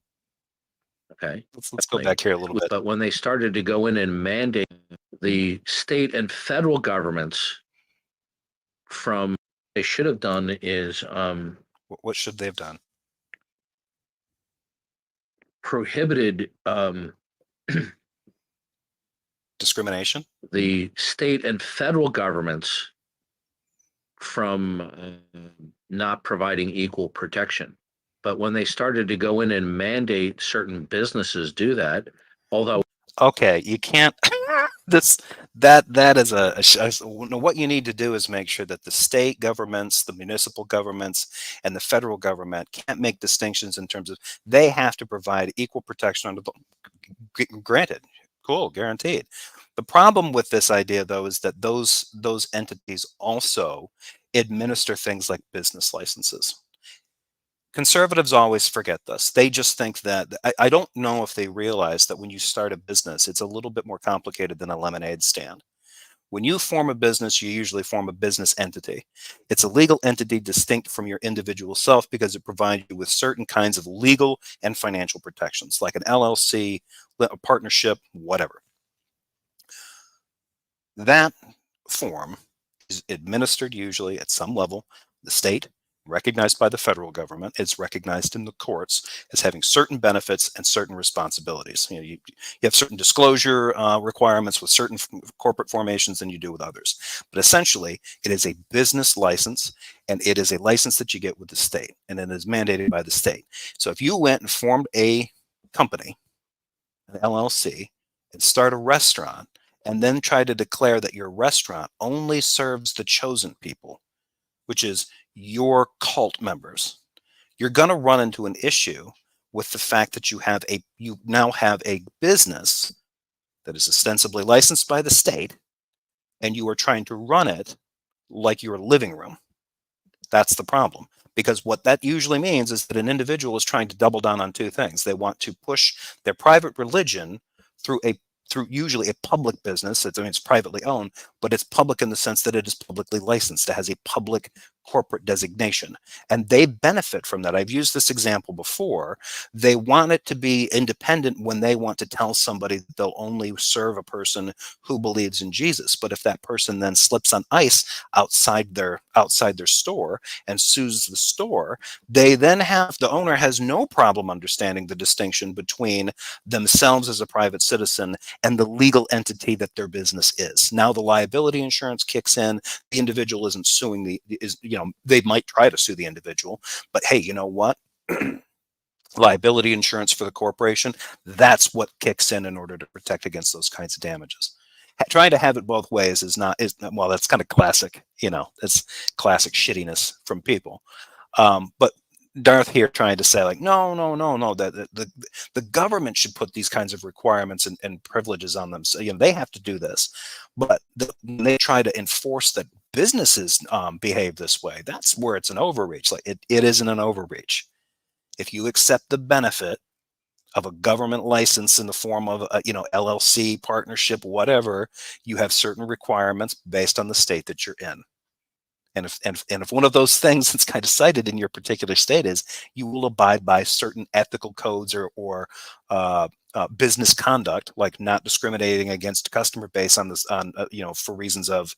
Okay. let's go back here a little bit. But when they started to go in and mandate the state and federal governments from, they should have done is What should they have done? prohibited Discrimination? the state and federal governments from not providing equal protection. But when they started to go in and mandate certain businesses do that, although Okay, you can't. That is what you need to do is make sure that the state governments, the municipal governments, and the federal government can't make distinctions in terms of they have to provide equal protection under the. Granted, cool, guaranteed. The problem with this idea, though, is that those entities also administer things like business licenses. Conservatives always forget this. They just think that I don't know if they realize that when you start a business, it's a little bit more complicated than a lemonade stand. When you form a business, you usually form a business entity. It's a legal entity distinct from your individual self because it provides you with certain kinds of legal and financial protections, like an LLC, a partnership, whatever. That form is administered usually at some level, the state, recognized by the federal government. It's recognized in the courts as having certain benefits and certain responsibilities. You have certain disclosure requirements with certain corporate formations than you do with others. But essentially, it is a business license, and it is a license that you get with the state, and it is mandated by the state. So if you went and formed a company, an LLC, and start a restaurant, and then try to declare that your restaurant only serves the chosen people, which is your cult members, you're going to run into an issue with the fact that you now have a business that is ostensibly licensed by the state, and you are trying to run it like your living room. That's the problem. Because what that usually means is that an individual is trying to double down on two things. They want to push their private religion through usually a public business. It's privately owned, but it's public in the sense that it is publicly licensed. It has a public corporate designation, and they benefit from that. I've used this example before. They want it to be independent when they want to tell somebody that they'll only serve a person who believes in Jesus. But if that person then slips on ice outside their store and sues the store, the owner has no problem understanding the distinction between themselves as a private citizen and the legal entity that their business is. Now the liability insurance kicks in. The individual isn't suing they might try to sue the individual, but hey, you know what? Liability insurance for the corporation, that's what kicks in order to protect against those kinds of damages. Trying to have it both ways is well, that's kind of classic, it's classic shittiness from people. But Darth here trying to say like, no, that the government should put these kinds of requirements and privileges on them. So, they have to do this. But when they try to enforce that businesses behave this way, that's where it's an overreach. Like it isn't an overreach. If you accept the benefit of a government license in the form of a, LLC, partnership, whatever, you have certain requirements based on the state that you're in. And if one of those things that's kind of cited in your particular state is you will abide by certain ethical codes or business conduct, like not discriminating against a customer base for reasons of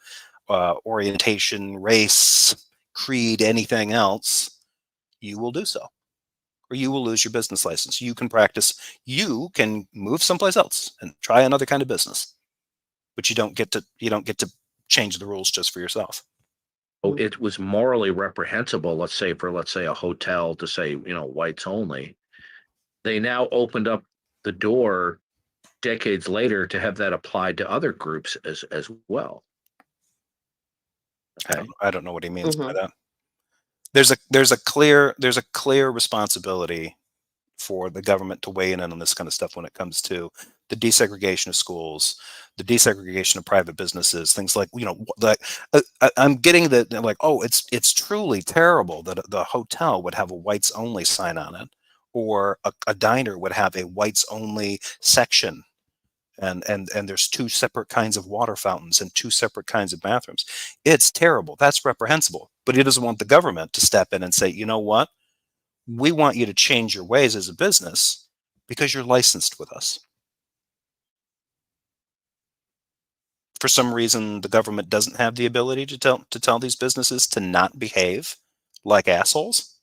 orientation, race, creed, anything else, you will do so, or you will lose your business license. You can move someplace else and try another kind of business, but you don't get to change the rules just for yourself. It was morally reprehensible, let's say a hotel to say, whites only. They now opened up the door decades later to have that applied to other groups as well. Okay. I don't know what he means by that. There's a clear responsibility for the government to weigh in on this kind of stuff when it comes to the desegregation of schools, the desegregation of private businesses, things like, I'm getting that like, oh, it's truly terrible that the hotel would have a whites only sign on it, or a diner would have a whites only section. And there's two separate kinds of water fountains and two separate kinds of bathrooms. It's terrible. That's reprehensible. But he doesn't want the government to step in and say, you know what? We want you to change your ways as a business because you're licensed with us. For some reason, the government doesn't have the ability to tell these businesses to not behave like assholes.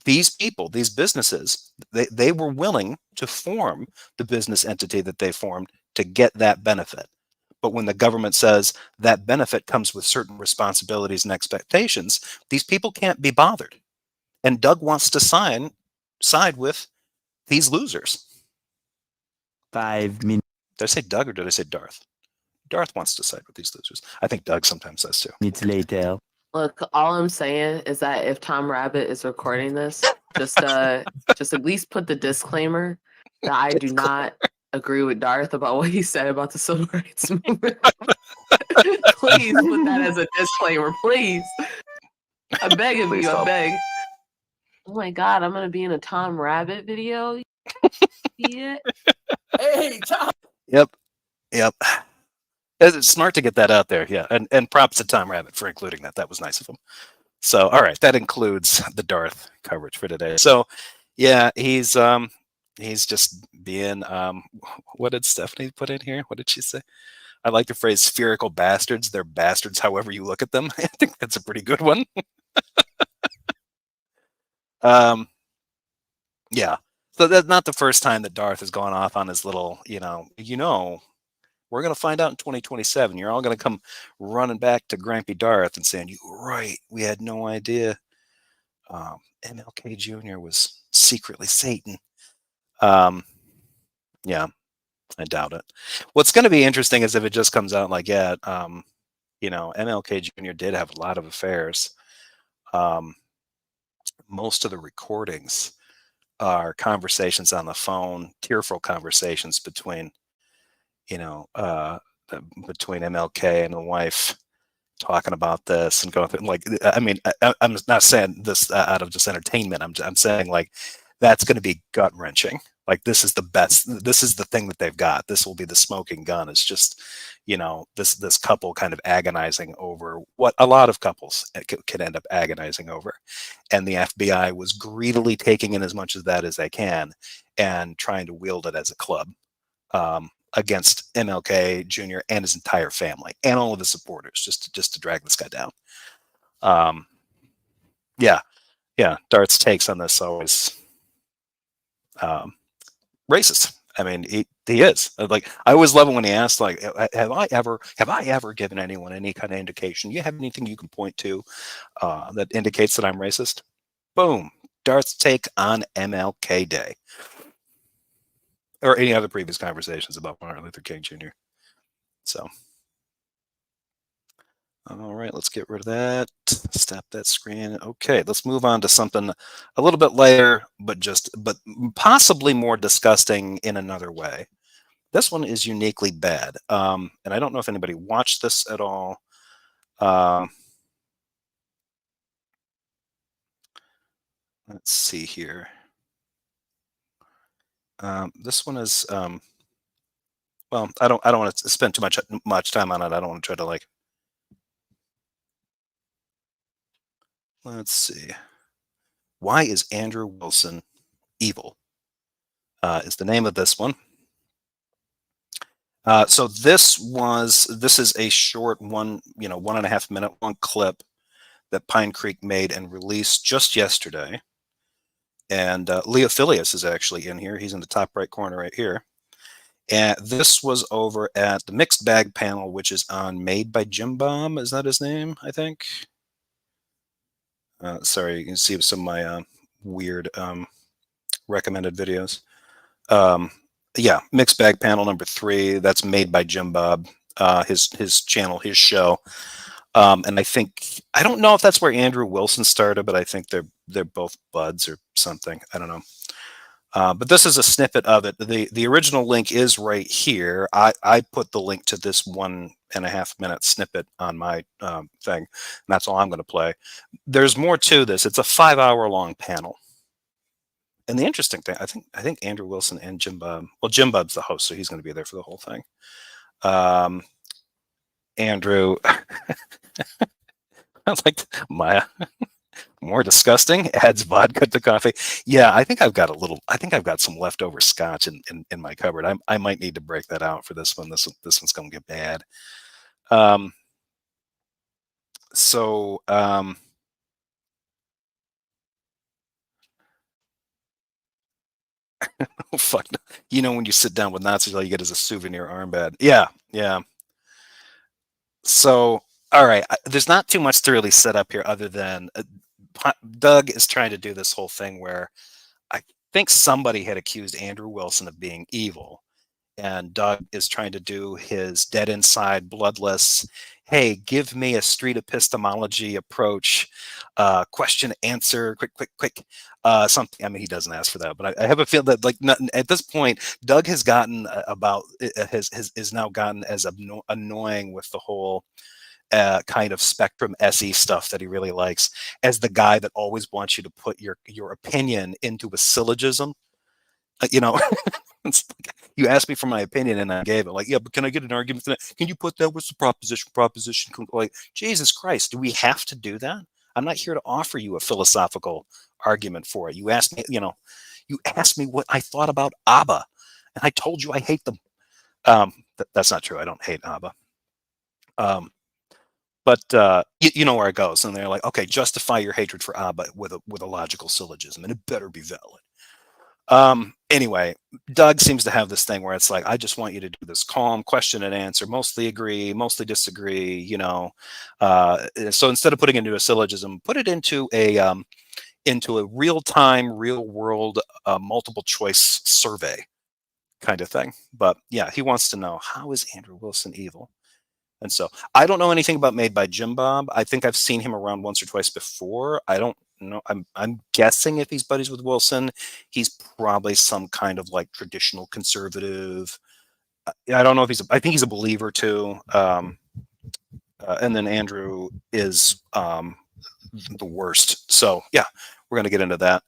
These people, these businesses, they were willing to form the business entity that they formed to get that benefit. But when the government says that benefit comes with certain responsibilities and expectations, these people can't be bothered. And Doug wants to side with these losers. 5 minutes Did I say Doug or did I say Darth? Darth wants to side with these losers. I think Doug sometimes says too. later. Look, all I'm saying is that if Tom Rabbit is recording this, just at least put the disclaimer that I do not agree with Darth about what he said about the civil rights movement. Please put that as a disclaimer, please. I beg of Please you, I don't. beg. Oh my God, I'm gonna be in a Tom Rabbit video. Yeah. Hey, Tom. Yep. It's smart to get that out there, yeah. And props to Tom Rabbit for including that. That was nice of him. So, all right, that includes the Darth coverage for today. So, yeah, he's just being what did Stephanie put in here? What did she say? I like the phrase spherical bastards. They're bastards however you look at them. I think that's a pretty good one. Yeah. So that's not the first time that Darth has gone off on his little, we're going to find out in 2027. You're all going to come running back to Grampy Darth and saying, you were right. We had no idea. MLK Jr. was secretly Satan. Yeah. I doubt it. What's going to be interesting is if it just comes out like, yeah, you know, MLK Jr. did have a lot of affairs. Most of the recordings are conversations on the phone, tearful conversations between, you know, between MLK and the wife, talking about this and going through. Like, I mean, I'm not saying this out of just entertainment. I'm saying like that's going to be gut wrenching. Like, this is the best. This is the thing that they've got. This will be the smoking gun. It's just, you know, this couple kind of agonizing over what a lot of couples can end up agonizing over, and the FBI was greedily taking in as much of that as they can and trying to wield it as a club. Against MLK Jr. and his entire family and all of his supporters, just to drag this guy down. Yeah, Darth's takes on this always racist. I mean, he is. Like, I always love it when he asks, like, have I ever given anyone any kind of indication? You have anything you can point to that indicates that I'm racist? Boom, Darth's take on MLK Day, or any other previous conversations about Martin Luther King Jr. So, all right, let's get rid of that. Stop that screen. Okay, let's move on to something a little bit later, but possibly more disgusting in another way. This one is uniquely bad, and I don't know if anybody watched this at all. Let's see here. This one is well, I don't want to spend too much time on it. I don't want to try to, like, let's see. Why is Andrew Wilson evil? Is the name of this one. So this is a short 1.5 minute long clip that Pine Creek made and released just yesterday. And Leo Filius is actually in here. He's in the top right corner right here. And this was over at the Mixed Bag panel, which is on Made by Jim Bob. Is that his name? I think. Sorry, you can see some of my weird recommended videos. Yeah, Mixed Bag panel number 3. That's Made by Jim Bob. His channel, his show. And I don't know if that's where Andrew Wilson started, but I think they're both buds or something. I don't know. But this is a snippet of it. The original link is right here. I put the link to this 1.5 minute snippet on my thing, and that's all I'm going to play. There's more to this. It's a 5-hour long panel. And the interesting thing, I think Andrew Wilson and Jim Bob. Well, Jim Bob's the host, so he's going to be there for the whole thing. Andrew, I like Maya. More disgusting. Adds vodka to coffee. Yeah, I think I've got some leftover scotch in my cupboard. I might need to break that out for this one. This one's going to get bad. So. Oh, fuck. You know, when you sit down with Nazis, all you get is a souvenir armband. Yeah. So, all right. There's not too much to really set up here other than Doug is trying to do this whole thing where I think somebody had accused Andrew Wilson of being evil. And Doug is trying to do his dead inside, bloodless, hey, give me a street epistemology approach, question, answer, quick, something. I mean, he doesn't ask for that, but I have a feel that, like, at this point, Doug has gotten is now gotten as annoying with the whole kind of Spectrum SE stuff that he really likes, as the guy that always wants you to put your opinion into a syllogism. You know, it's like, you asked me for my opinion and I gave it. Like, yeah, but can I get an argument for that? Can you put that? What's the proposition? Like, Jesus Christ, do we have to do that? I'm not here to offer you a philosophical argument for it. You asked me, you asked me what I thought about ABBA, and I told you I hate them. That's not true. I don't hate ABBA. But you know where it goes, and they're like, okay, justify your hatred for ABBA with a logical syllogism, and it better be valid. Anyway, Doug seems to have this thing where it's like, I just want you to do this calm question and answer, mostly agree, mostly disagree, so instead of putting it into a syllogism, put it into a real-time, real-world multiple choice survey kind of thing. But yeah, he wants to know, how is Andrew Wilson evil? And so I don't know anything about Made by Jim Bob. I think I've seen him around once or twice before. I don't know. I'm guessing if he's buddies with Wilson, he's probably some kind of like traditional conservative. I don't know if I think he's a believer too. And then Andrew is the worst. So yeah, we're going to get into that.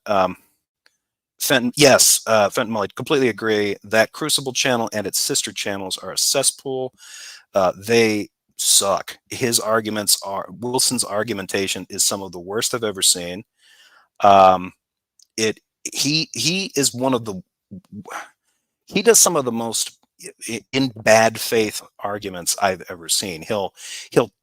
Fenton, yes, Fenton Mully, completely agree. That Crucible channel and its sister channels are a cesspool. They suck. His arguments Wilson's argumentation is some of the worst I've ever seen. He is one of the, he does some of the most in bad faith arguments I've ever seen. He'll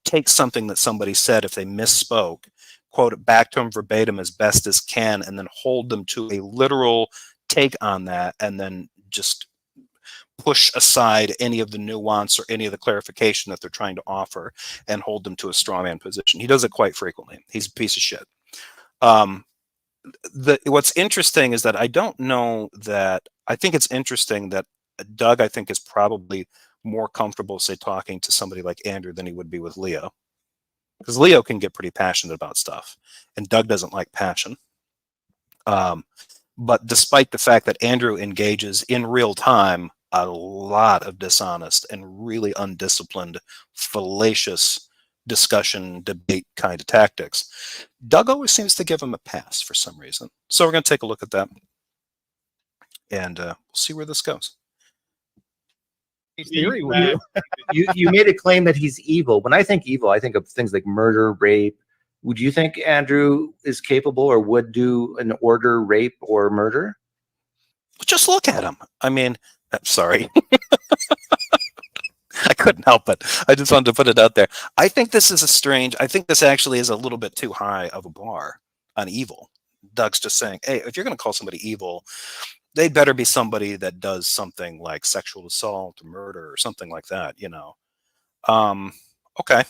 take something that somebody said, if they misspoke, quote it back to him verbatim as best as can, and then hold them to a literal take on that, and then just push aside any of the nuance or any of the clarification that they're trying to offer and hold them to a straw man position. He does it quite frequently. He's a piece of shit. What's interesting is that I don't know that, I think it's interesting that Doug, I think, is probably more comfortable, say, talking to somebody like Andrew than he would be with Leo. Because Leo can get pretty passionate about stuff, and Doug doesn't like passion. But despite the fact that Andrew engages in real time a lot of dishonest and really undisciplined, fallacious discussion, debate kind of tactics, Doug always seems to give him a pass for some reason. So we're going to take a look at that, and we'll see where this goes. Theory, you made a claim that he's evil. When I think evil, I think of things like murder, rape. Would you think Andrew is capable or would do an order rape or murder? Just look at him. I mean, I'm sorry. I couldn't help it. I just wanted to put it out there. I think this actually is a little bit too high of a bar on evil. Doug's just saying, hey, if you're going to call somebody evil, they'd better be somebody that does something like sexual assault or murder or something like that, you know. Okay.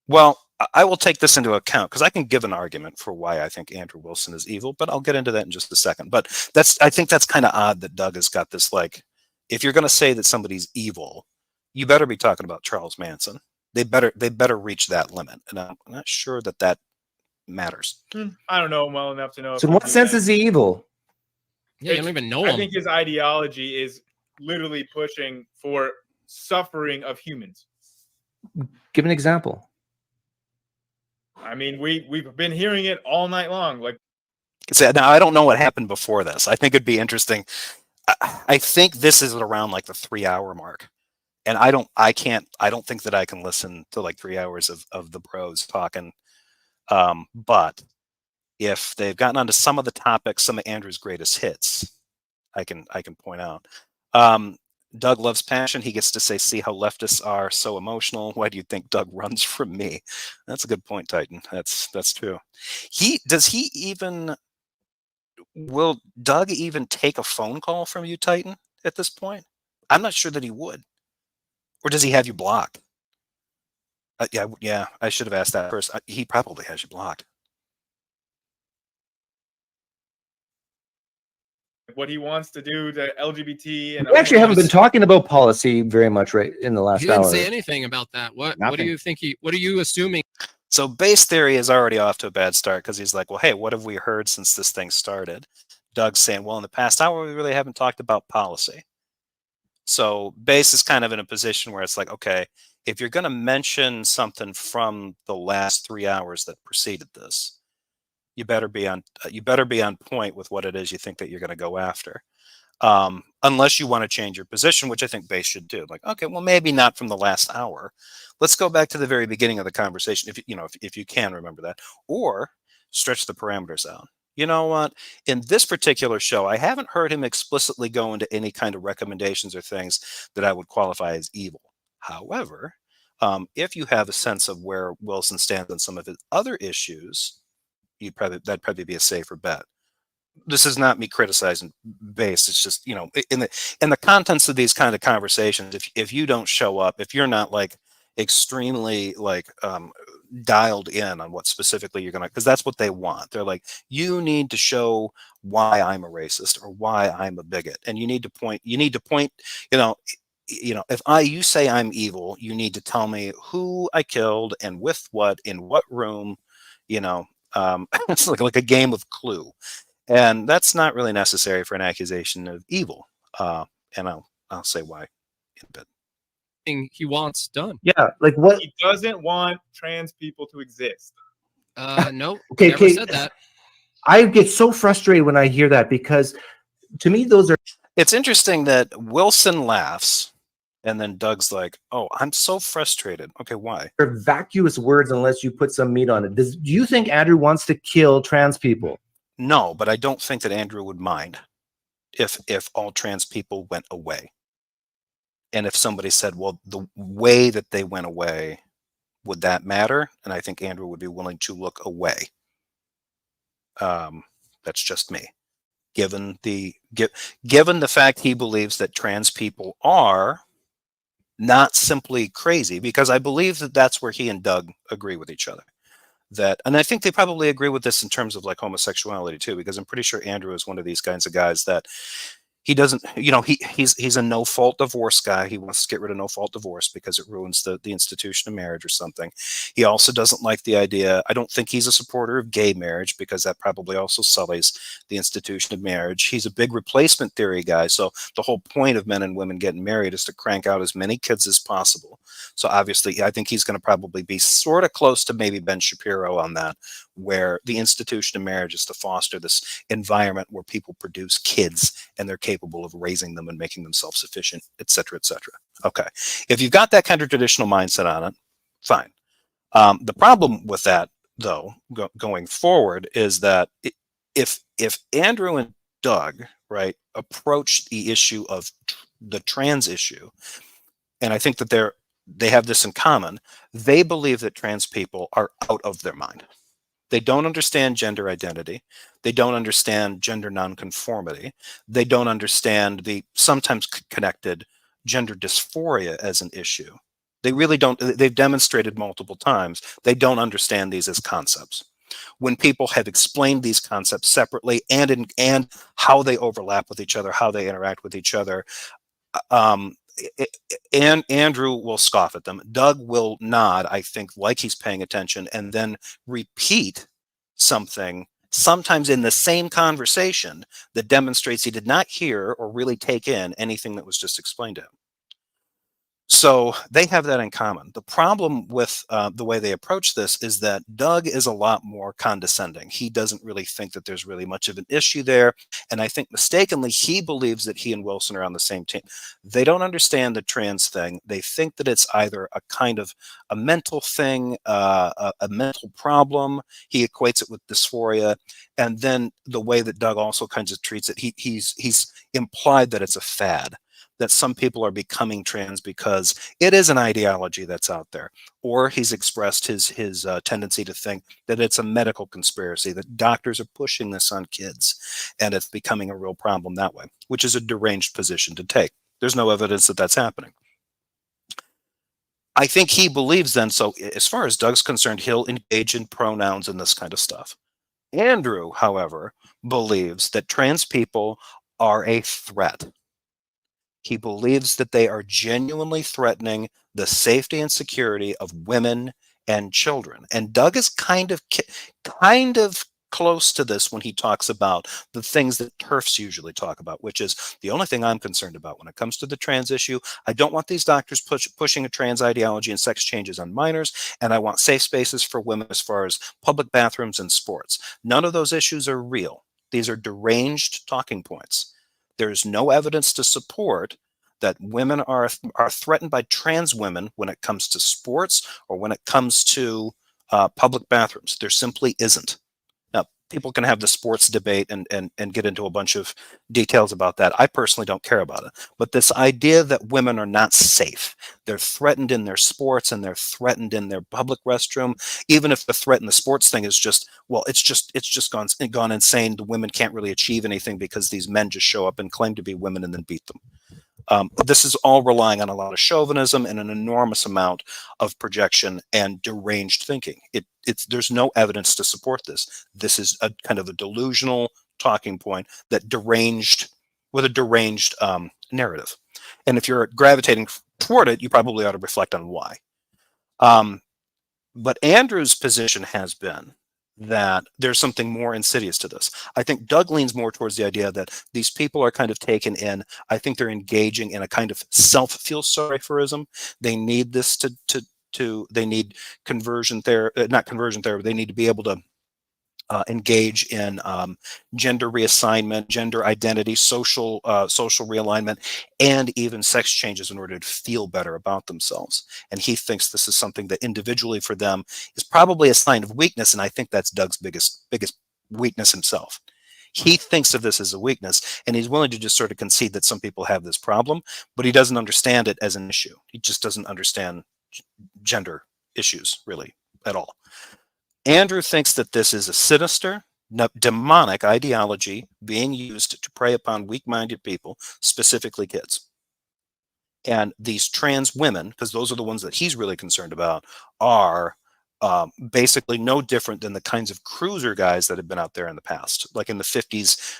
Well, I will take this into account because I can give an argument for why I think Andrew Wilson is evil, but I'll get into that in just a second. But I think that's kind of odd that Doug has got this, like, if you're going to say that somebody's evil, you better be talking about Charles Manson. They better reach that limit. And I'm not sure that matters. I don't know him well enough to know. So in what sense is he evil? Yeah, you don't even know him. I think his ideology is literally pushing for suffering of humans. Give an example. I mean, we've been hearing it all night long. Like, now I don't know what happened before this. I think it'd be interesting. I think this is around like the 3-hour mark, and I don't think that I can listen to like 3 hours of the bros talking. But if they've gotten onto some of the topics, some of Andrew's greatest hits, I can point out. Doug loves passion. He gets to say, see how leftists are so emotional. Why do you think Doug runs from me? That's a good point, Titan. That's true. Will Doug even take a phone call from you, Titan, at this point? I'm not sure that he would. Or does he have you blocked? Yeah, I should have asked that first. He probably has you blocked. what he wants to do to LGBT. And We actually haven't been talking about policy very much right in the last He didn't hour. say anything about that. What do Nothing. you think what are you assuming? So base theory is already off to a bad start because he's like, well, hey, what have we heard since this thing started? Doug's saying, well, in the past hour, we really haven't talked about policy. So base is kind of in a position where it's like, okay, if you're going to mention something from the last 3 hours that preceded this, you better be on point with what it is you think that you're going to go after. Unless you want to change your position, which I think base should do. Like, okay, well, maybe not from the last hour. Let's go back to the very beginning of the conversation, if you can remember that, or stretch the parameters out. You know what? In this particular show, I haven't heard him explicitly go into any kind of recommendations or things that I would qualify as evil. However, if you have a sense of where Wilson stands on some of his other issues, that'd probably be a safer bet. This is not me criticizing base. It's just, in the contents of these kind of conversations, if you don't show up, if you're not like extremely like dialed in on what specifically you're gonna, because that's what they want. They're like, you need to show why I'm a racist or why I'm a bigot, and you need to point. You know, if you say I'm evil, you need to tell me who I killed and with what, in what room. You know, it's like a game of Clue, and that's not really necessary for an accusation of evil. And I'll say why in a bit. Thing he wants done. Yeah, like what? He doesn't want trans people to exist. No, Okay, never okay. said that. I get so frustrated when I hear that because to me those are It's interesting that Wilson laughs, and then Doug's like, "Oh, I'm so frustrated." Okay, why? vacuous words unless you put some meat on it. Do you think Andrew wants to kill trans people? No, but I don't think that Andrew would mind if all trans people went away. And if somebody said, well, the way that they went away, would that matter? And I think Andrew would be willing to look away. That's just me. Given the fact he believes that trans people are not simply crazy, because I believe that that's where he and Doug agree with each other. And I think they probably agree with this in terms of like homosexuality too, because I'm pretty sure Andrew is one of these kinds of guys that he doesn't, he's a no fault divorce guy. He wants to get rid of no fault divorce because it ruins the institution of marriage or something. He also doesn't like the idea. I don't think he's a supporter of gay marriage because that probably also sullies the institution of marriage. He's a big replacement theory guy. So the whole point of men and women getting married is to crank out as many kids as possible. So obviously, I think he's going to probably be sort of close to maybe Ben Shapiro on that, where the institution of marriage is to foster this environment where people produce kids and they're capable of raising them and making them self-sufficient, et cetera, et cetera. Okay. If you've got that kind of traditional mindset on it, fine. The problem with that, though, going forward is that if Andrew and Doug, right, approach the issue of the trans issue, and I think that they have this in common, they believe that trans people are out of their mind. They don't understand gender identity. They don't understand gender nonconformity. They don't understand the sometimes connected gender dysphoria as an issue. They really don't. They've demonstrated multiple times they don't understand these as concepts. When people have explained these concepts separately and how they overlap with each other, how they interact with each other, and Andrew will scoff at them. Doug will nod, I think, like he's paying attention, and then repeat something, sometimes in the same conversation, that demonstrates he did not hear or really take in anything that was just explained to him. So they have that in common. The problem with the way they approach this is that Doug is a lot more condescending. He doesn't really think that there's really much of an issue there. And I think mistakenly, he believes that he and Wilson are on the same team. They don't understand the trans thing. They think that it's either a kind of a mental thing, a mental problem. He equates it with dysphoria. And then the way that Doug also kind of treats it, he's implied that it's a fad, that some people are becoming trans because it is an ideology that's out there. Or he's expressed his tendency to think that it's a medical conspiracy, that doctors are pushing this on kids, and it's becoming a real problem that way, which is a deranged position to take. There's no evidence that that's happening. I think he believes then, so as far as Doug's concerned, he'll engage in pronouns and this kind of stuff. Andrew, however, believes that trans people are a threat. He believes that they are genuinely threatening the safety and security of women and children. And Doug is kind of close to this when he talks about the things that TERFs usually talk about, which is the only thing I'm concerned about when it comes to the trans issue. I don't want these doctors pushing a trans ideology and sex changes on minors, and I want safe spaces for women as far as public bathrooms and sports. None of those issues are real. These are deranged talking points. There's no evidence to support that women are threatened by trans women when it comes to sports or when it comes to public bathrooms. There simply isn't. Now, people can have the sports debate and get into a bunch of details about that. I personally don't care about it. But this idea that women are not safe, they're threatened in their sports and they're threatened in their public restroom, even if the threat in the sports thing is just, well, it's just gone insane. The women can't really achieve anything because these men just show up and claim to be women and then beat them. This is all relying on a lot of chauvinism and an enormous amount of projection and deranged thinking. There's no evidence to support this. This is a kind of a delusional talking point that with a deranged narrative. And if you're gravitating toward it, you probably ought to reflect on why. But Andrew's position has been that there's something more insidious to this. I think Doug leans more towards the idea that these people are kind of taken in. I think they're engaging in a kind of self-feel-sorry-forism. They need this they need conversion therapy, not conversion therapy. They need to be able to engage in gender reassignment, gender identity, social realignment, and even sex changes in order to feel better about themselves. And he thinks this is something that individually for them is probably a sign of weakness. And I think that's Doug's biggest weakness himself. He thinks of this as a weakness, and he's willing to just sort of concede that some people have this problem, but he doesn't understand it as an issue. He just doesn't understand gender issues really at all. Andrew thinks that this is a sinister, demonic ideology being used to prey upon weak-minded people, specifically kids. And these trans women, because those are the ones that he's really concerned about, are basically no different than the kinds of cruiser guys that have been out there in the past, like in the 50s,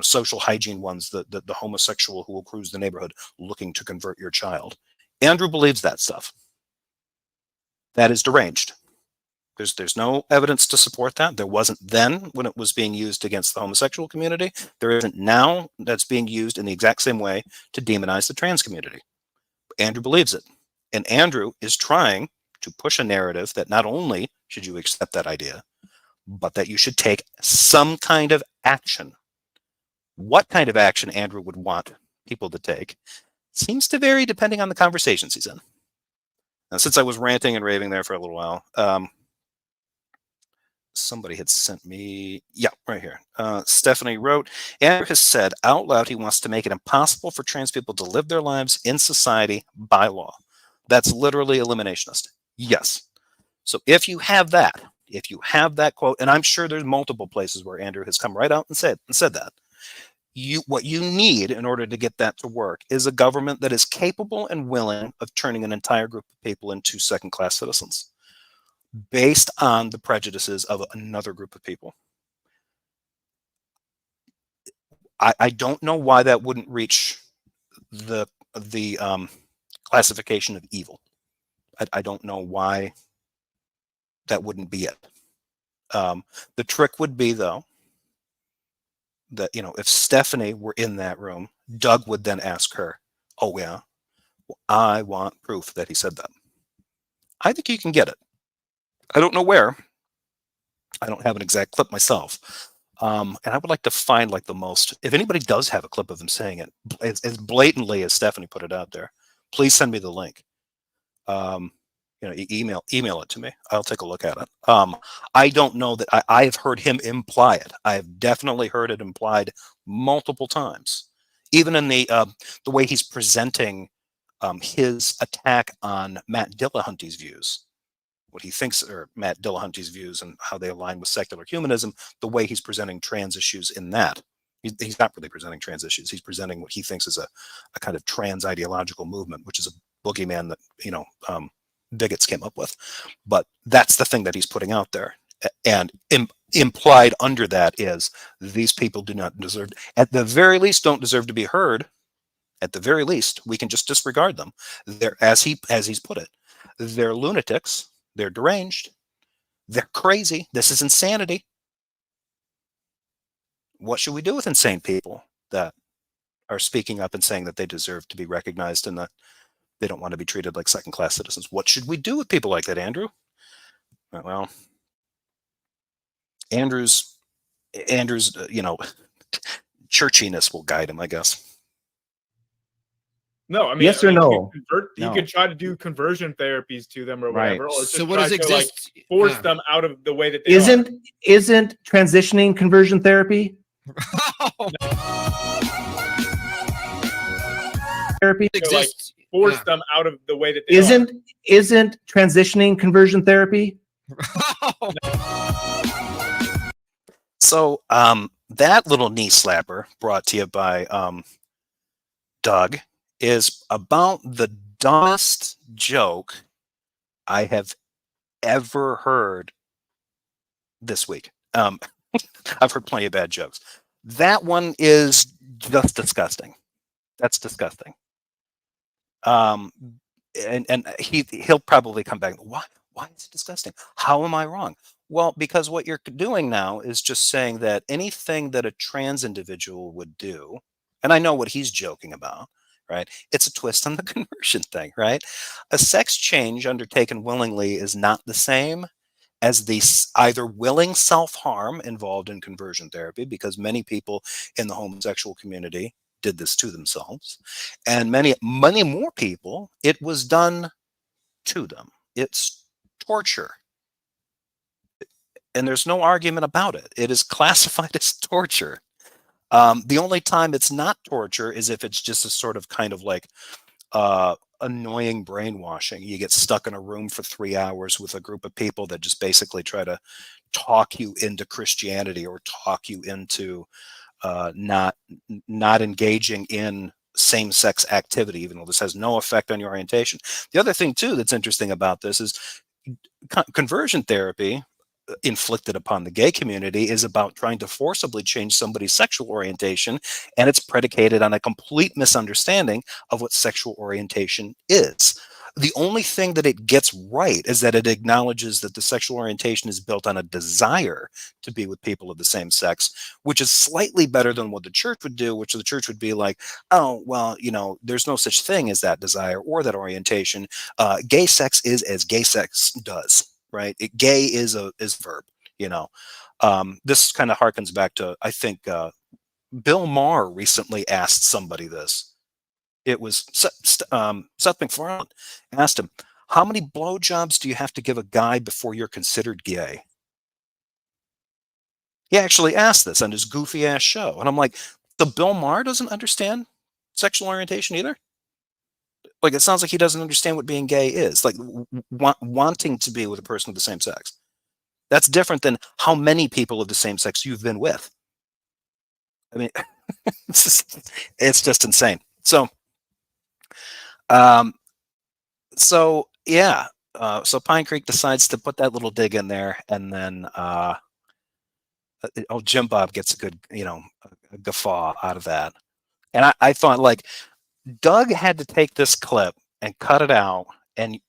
social hygiene ones, the homosexual who will cruise the neighborhood looking to convert your child. Andrew believes that stuff. That is deranged. There's no evidence to support that. There wasn't then when it was being used against the homosexual community. There isn't now that's being used in the exact same way to demonize the trans community. Andrew believes it. And Andrew is trying to push a narrative that not only should you accept that idea, but that you should take some kind of action. What kind of action Andrew would want people to take seems to vary depending on the conversations he's in. Now, since I was ranting and raving there for a little while, somebody had sent me, right here. Stephanie wrote, Andrew has said out loud he wants to make it impossible for trans people to live their lives in society by law. That's literally eliminationist. Yes. So if you have that quote, and I'm sure there's multiple places where Andrew has come right out and said that, what you need in order to get that to work is a government that is capable and willing of turning an entire group of people into second-class citizens based on the prejudices of another group of people. I don't know why that wouldn't reach the classification of evil. I don't know why that wouldn't be it. The trick would be, though, that, if Stephanie were in that room, Doug would then ask her, oh, yeah, well, I want proof that he said that. I think you can get it. I don't know where. I don't have an exact clip myself. And I would like to find like the most, if anybody does have a clip of him saying it as blatantly as Stephanie put it out there, please send me the link. Email it to me. I'll take a look at it. I don't know that I've heard him imply it. I've definitely heard it implied multiple times, even in the way he's presenting his attack on Matt Dillahunty's views. What he thinks are Matt Dillahunty's views and how they align with secular humanism, the way he's presenting trans issues in that. He's not really presenting trans issues. He's presenting what he thinks is a kind of trans ideological movement, which is a boogeyman that, bigots came up with. But that's the thing that he's putting out there. And implied under that is these people do not deserve, at the very least, don't deserve to be heard. At the very least, we can just disregard them. They're, as he's put it, they're lunatics. They're deranged. They're crazy. This is insanity. What should we do with insane people that are speaking up and saying that they deserve to be recognized and that they don't want to be treated like second-class citizens? What should we do with people like that, Andrew? Well, Andrew's, churchiness will guide him, I guess. No, I mean, Yes or no? You could try to do conversion therapies to them or Right. whatever, or just So what try does to exist? force Yeah. them out of the way that they are. Isn't transitioning conversion therapy? Therapy Exists. Force them out of the way that they isn't transitioning conversion therapy? So that little knee slapper brought to you by Doug is about the dumbest joke I have ever heard this week. I've heard plenty of bad jokes. That one is just disgusting. That's disgusting. And he'll probably come back. Why is it disgusting? How am I wrong? Well, because what you're doing now is just saying that anything that a trans individual would do, and I know what he's joking about, right? It's a twist on the conversion thing, right? A sex change undertaken willingly is not the same as the either willing self-harm involved in conversion therapy, because many people in the homosexual community did this to themselves, and many more people, it was done to them. It's torture, and there's no argument about it. It is classified as torture. The only time it's not torture is if it's just a sort of kind of like annoying brainwashing. You get stuck in a room for 3 hours with a group of people that just basically try to talk you into Christianity or talk you into not engaging in same-sex activity, even though this has no effect on your orientation. The other thing too that's interesting about this is conversion therapy inflicted upon the gay community is about trying to forcibly change somebody's sexual orientation, and it's predicated on a complete misunderstanding of what sexual orientation is. The only thing that it gets right is that it acknowledges that the sexual orientation is built on a desire to be with people of the same sex, which is slightly better than what the church would do, which the church would be like, oh, well, there's no such thing as that desire or that orientation. Gay sex is as gay sex does. Right? Gay is a verb, This kind of harkens back to, I think, Bill Maher recently asked somebody this. It was Seth MacFarlane asked him, how many blowjobs do you have to give a guy before you're considered gay? He actually asked this on his goofy ass show. And I'm like, so Bill Maher doesn't understand sexual orientation either? Like, it sounds like he doesn't understand what being gay is, like wanting to be with a person of the same sex. That's different than how many people of the same sex you've been with. I mean, it's just insane. So, yeah. So Pine Creek decides to put that little dig in there, and then Jim Bob gets a good, a guffaw out of that. And I thought, like, Doug had to take this clip and cut it out and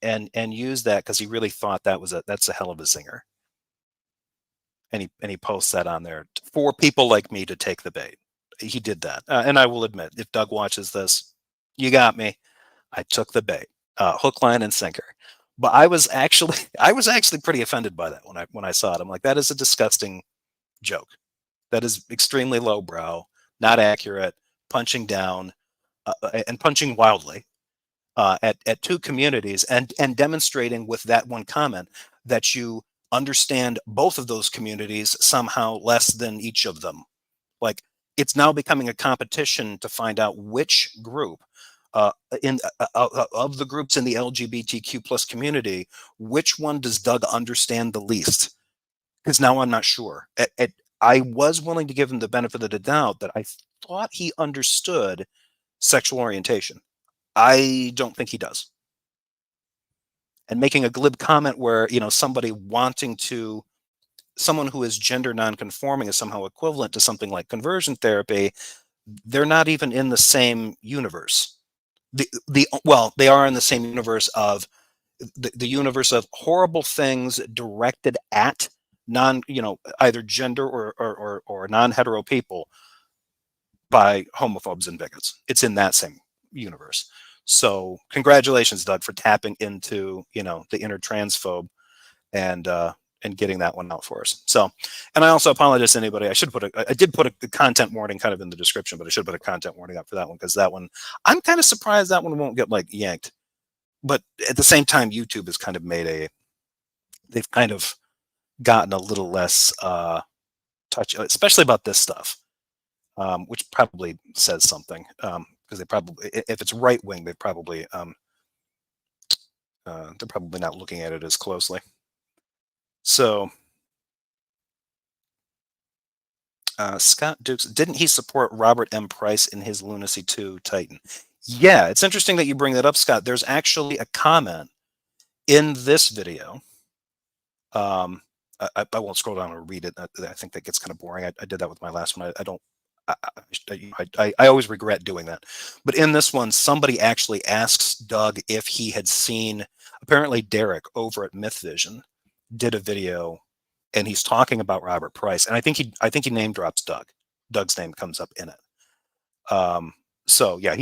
use that because he really thought that's a hell of a zinger. And he posts that on there for people like me to take the bait. He did that, and I will admit, if Doug watches this, you got me. I took the bait, hook, line, and sinker. But I was actually pretty offended by that when I saw it. I'm like, that is a disgusting joke. That is extremely lowbrow, not accurate, punching down and punching wildly at two communities, and demonstrating with that one comment that you understand both of those communities somehow less than each of them. Like, it's now becoming a competition to find out which group of the groups in the LGBTQ plus community, which one does Doug understand the least? Because now I'm not sure. I was willing to give him the benefit of the doubt that I thought he understood sexual orientation. I don't think he does. And making a glib comment where, someone who is gender nonconforming is somehow equivalent to something like conversion therapy, they're not even in the same universe. They are in the same universe of the universe of horrible things directed at either gender or non-hetero people by homophobes and bigots. It's in that same universe. So congratulations, Doug, for tapping into, the inner transphobe and getting that one out for us. So, and I also apologize to anybody. I did put a content warning kind of in the description, but I should put a content warning up for that one, because that one, I'm kind of surprised that one won't get like yanked. But at the same time, YouTube has kind of they've kind of gotten a little less touch, especially about this stuff, which probably says something, because they probably, if it's right wing, they're probably not looking at it as closely. So, Scott Dukes, didn't he support Robert M. Price in his Lunacy 2 Titan? Yeah, it's interesting that you bring that up, Scott. There's actually a comment in this video. I won't scroll down and read it. I think that gets kind of boring. I did that with my last one. I don't. I always regret doing that. But in this one, somebody actually asks Doug if he had seen. Apparently, Derek over at MythVision did a video, and he's talking about Robert Price, and I think he name drops Doug. Doug's name comes up in it. So yeah,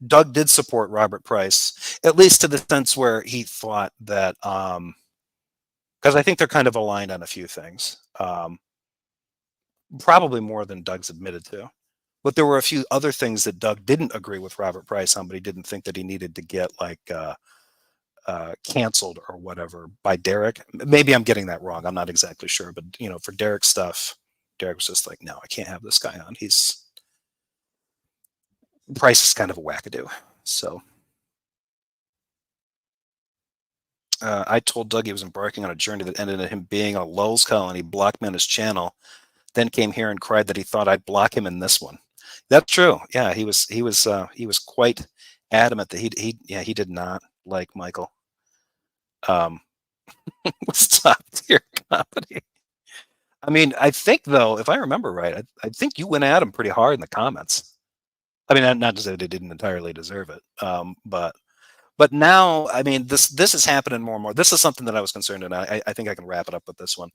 Doug did support Robert Price, at least to the sense where he thought that because I think they're kind of aligned on a few things, probably more than Doug's admitted to. But there were a few other things that Doug didn't agree with Robert Price on, but he didn't think that he needed to get like canceled or whatever by Derek. Maybe I'm getting that wrong. I'm not exactly sure, but for Derek's stuff, Derek was just like, no, I can't have this guy on. Price is kind of a wackadoo. So I told Doug he was embarking on a journey that ended in him being a Lulz colony, blocked me on his channel, then came here and cried that he thought I'd block him in this one. That's true. Yeah, he was quite adamant that he did not like Michael. Was top tier comedy. I mean, I think though, if I remember right, I think you went at him pretty hard in the comments. I mean, not to say they didn't entirely deserve it, but now, I mean, this is happening more and more. This is something that I was concerned, and I think I can wrap it up with this one.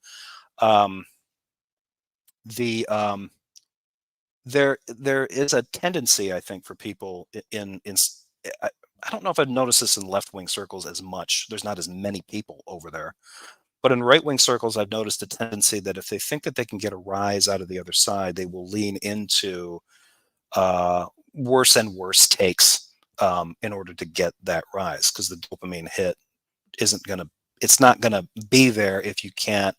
There is a tendency, I think, for people in I don't know if I've noticed this in left-wing circles as much. There's not as many people over there. But in right-wing circles, I've noticed a tendency that if they think that they can get a rise out of the other side, they will lean into worse and worse takes in order to get that rise, because the dopamine hit it's not gonna be there if you can't,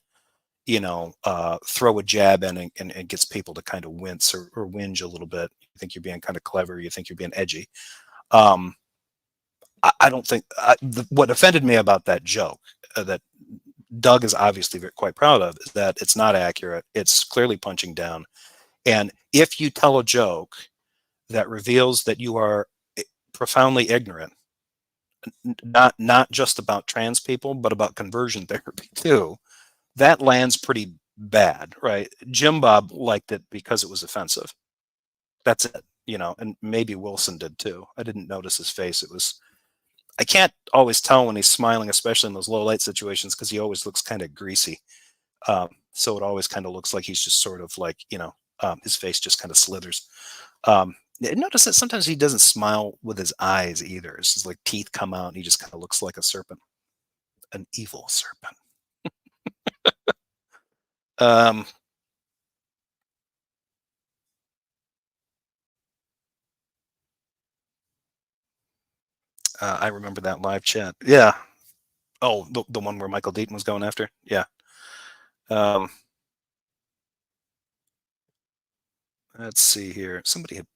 throw a jab in and it gets people to kind of wince or whinge a little bit. You think you're being kind of clever, you think you're being edgy. I don't think what offended me about that joke that Doug is obviously quite proud of is that it's not accurate. It's clearly punching down. And if you tell a joke that reveals that you are profoundly ignorant, not just about trans people, but about conversion therapy too, that lands pretty bad, right? Jim Bob liked it because it was offensive. That's it, and maybe Wilson did too. I didn't notice his face. I can't always tell when he's smiling, especially in those low light situations, because he always looks kind of greasy. So it always kind of looks like he's just sort of like, his face just kind of slithers. Notice that sometimes he doesn't smile with his eyes either. It's just like teeth come out and he just kind of looks like a serpent, an evil serpent. I remember that live chat. Yeah. Oh, the one where Michael Deaton was going after. Yeah. Let's see here. Somebody had.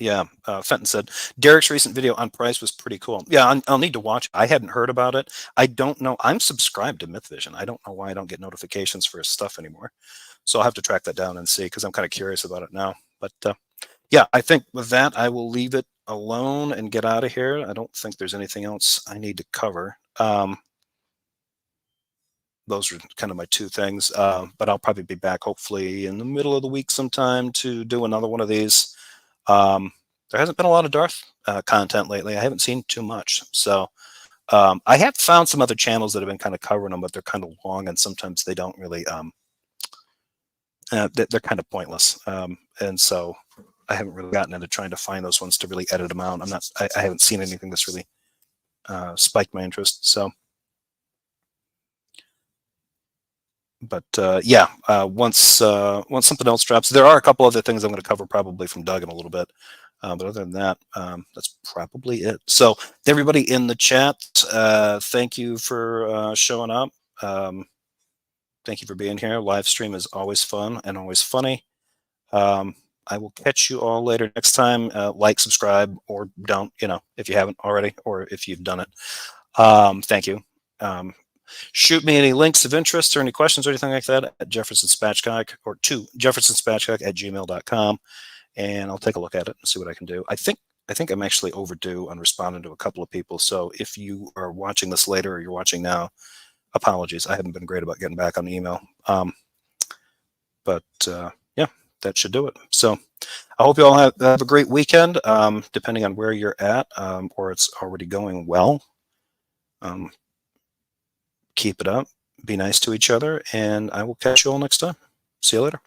Yeah, Fenton said Derek's recent video on Price was pretty cool. Yeah, I'll need to watch. I hadn't heard about it. I don't know. I'm subscribed to MythVision. I don't know why I don't get notifications for his stuff anymore. So I'll have to track that down and see, because I'm kind of curious about it now. But yeah, I think with that, I will leave it alone and get out of here. I don't think there's anything else I need to cover. Those are kind of my two things. But I'll probably be back hopefully in the middle of the week sometime to do another one of these. There hasn't been a lot of Darth content lately. I haven't seen too much. So I have found some other channels that have been kind of covering them, but they're kind of long and sometimes they don't really, they're kind of pointless. And so I haven't really gotten into trying to find those ones to really edit them out. I haven't seen anything that's really spiked my interest. So, but yeah, once something else drops, there are a couple other things I'm going to cover probably from Doug in a little bit. But other than that, that's probably it. So everybody in the chat, thank you for showing up. Thank you for being here. Live stream is always fun and always funny. I will catch you all later next time. Like, subscribe, or don't, if you haven't already, or if you've done it. Thank you. Shoot me any links of interest or any questions or anything like that at Jefferson Spatchcock, or to jeffersonspatchcock@gmail.com, and I'll take a look at it and see what I can do. I think I think I'm actually overdue on responding to a couple of people. So if you are watching this later or you're watching now, apologies. I haven't been great about getting back on email. But yeah, that should do it. So I hope you all have a great weekend, depending on where you're at, or it's already going well. Keep it up. Be nice to each other, and I will catch you all next time. See you later.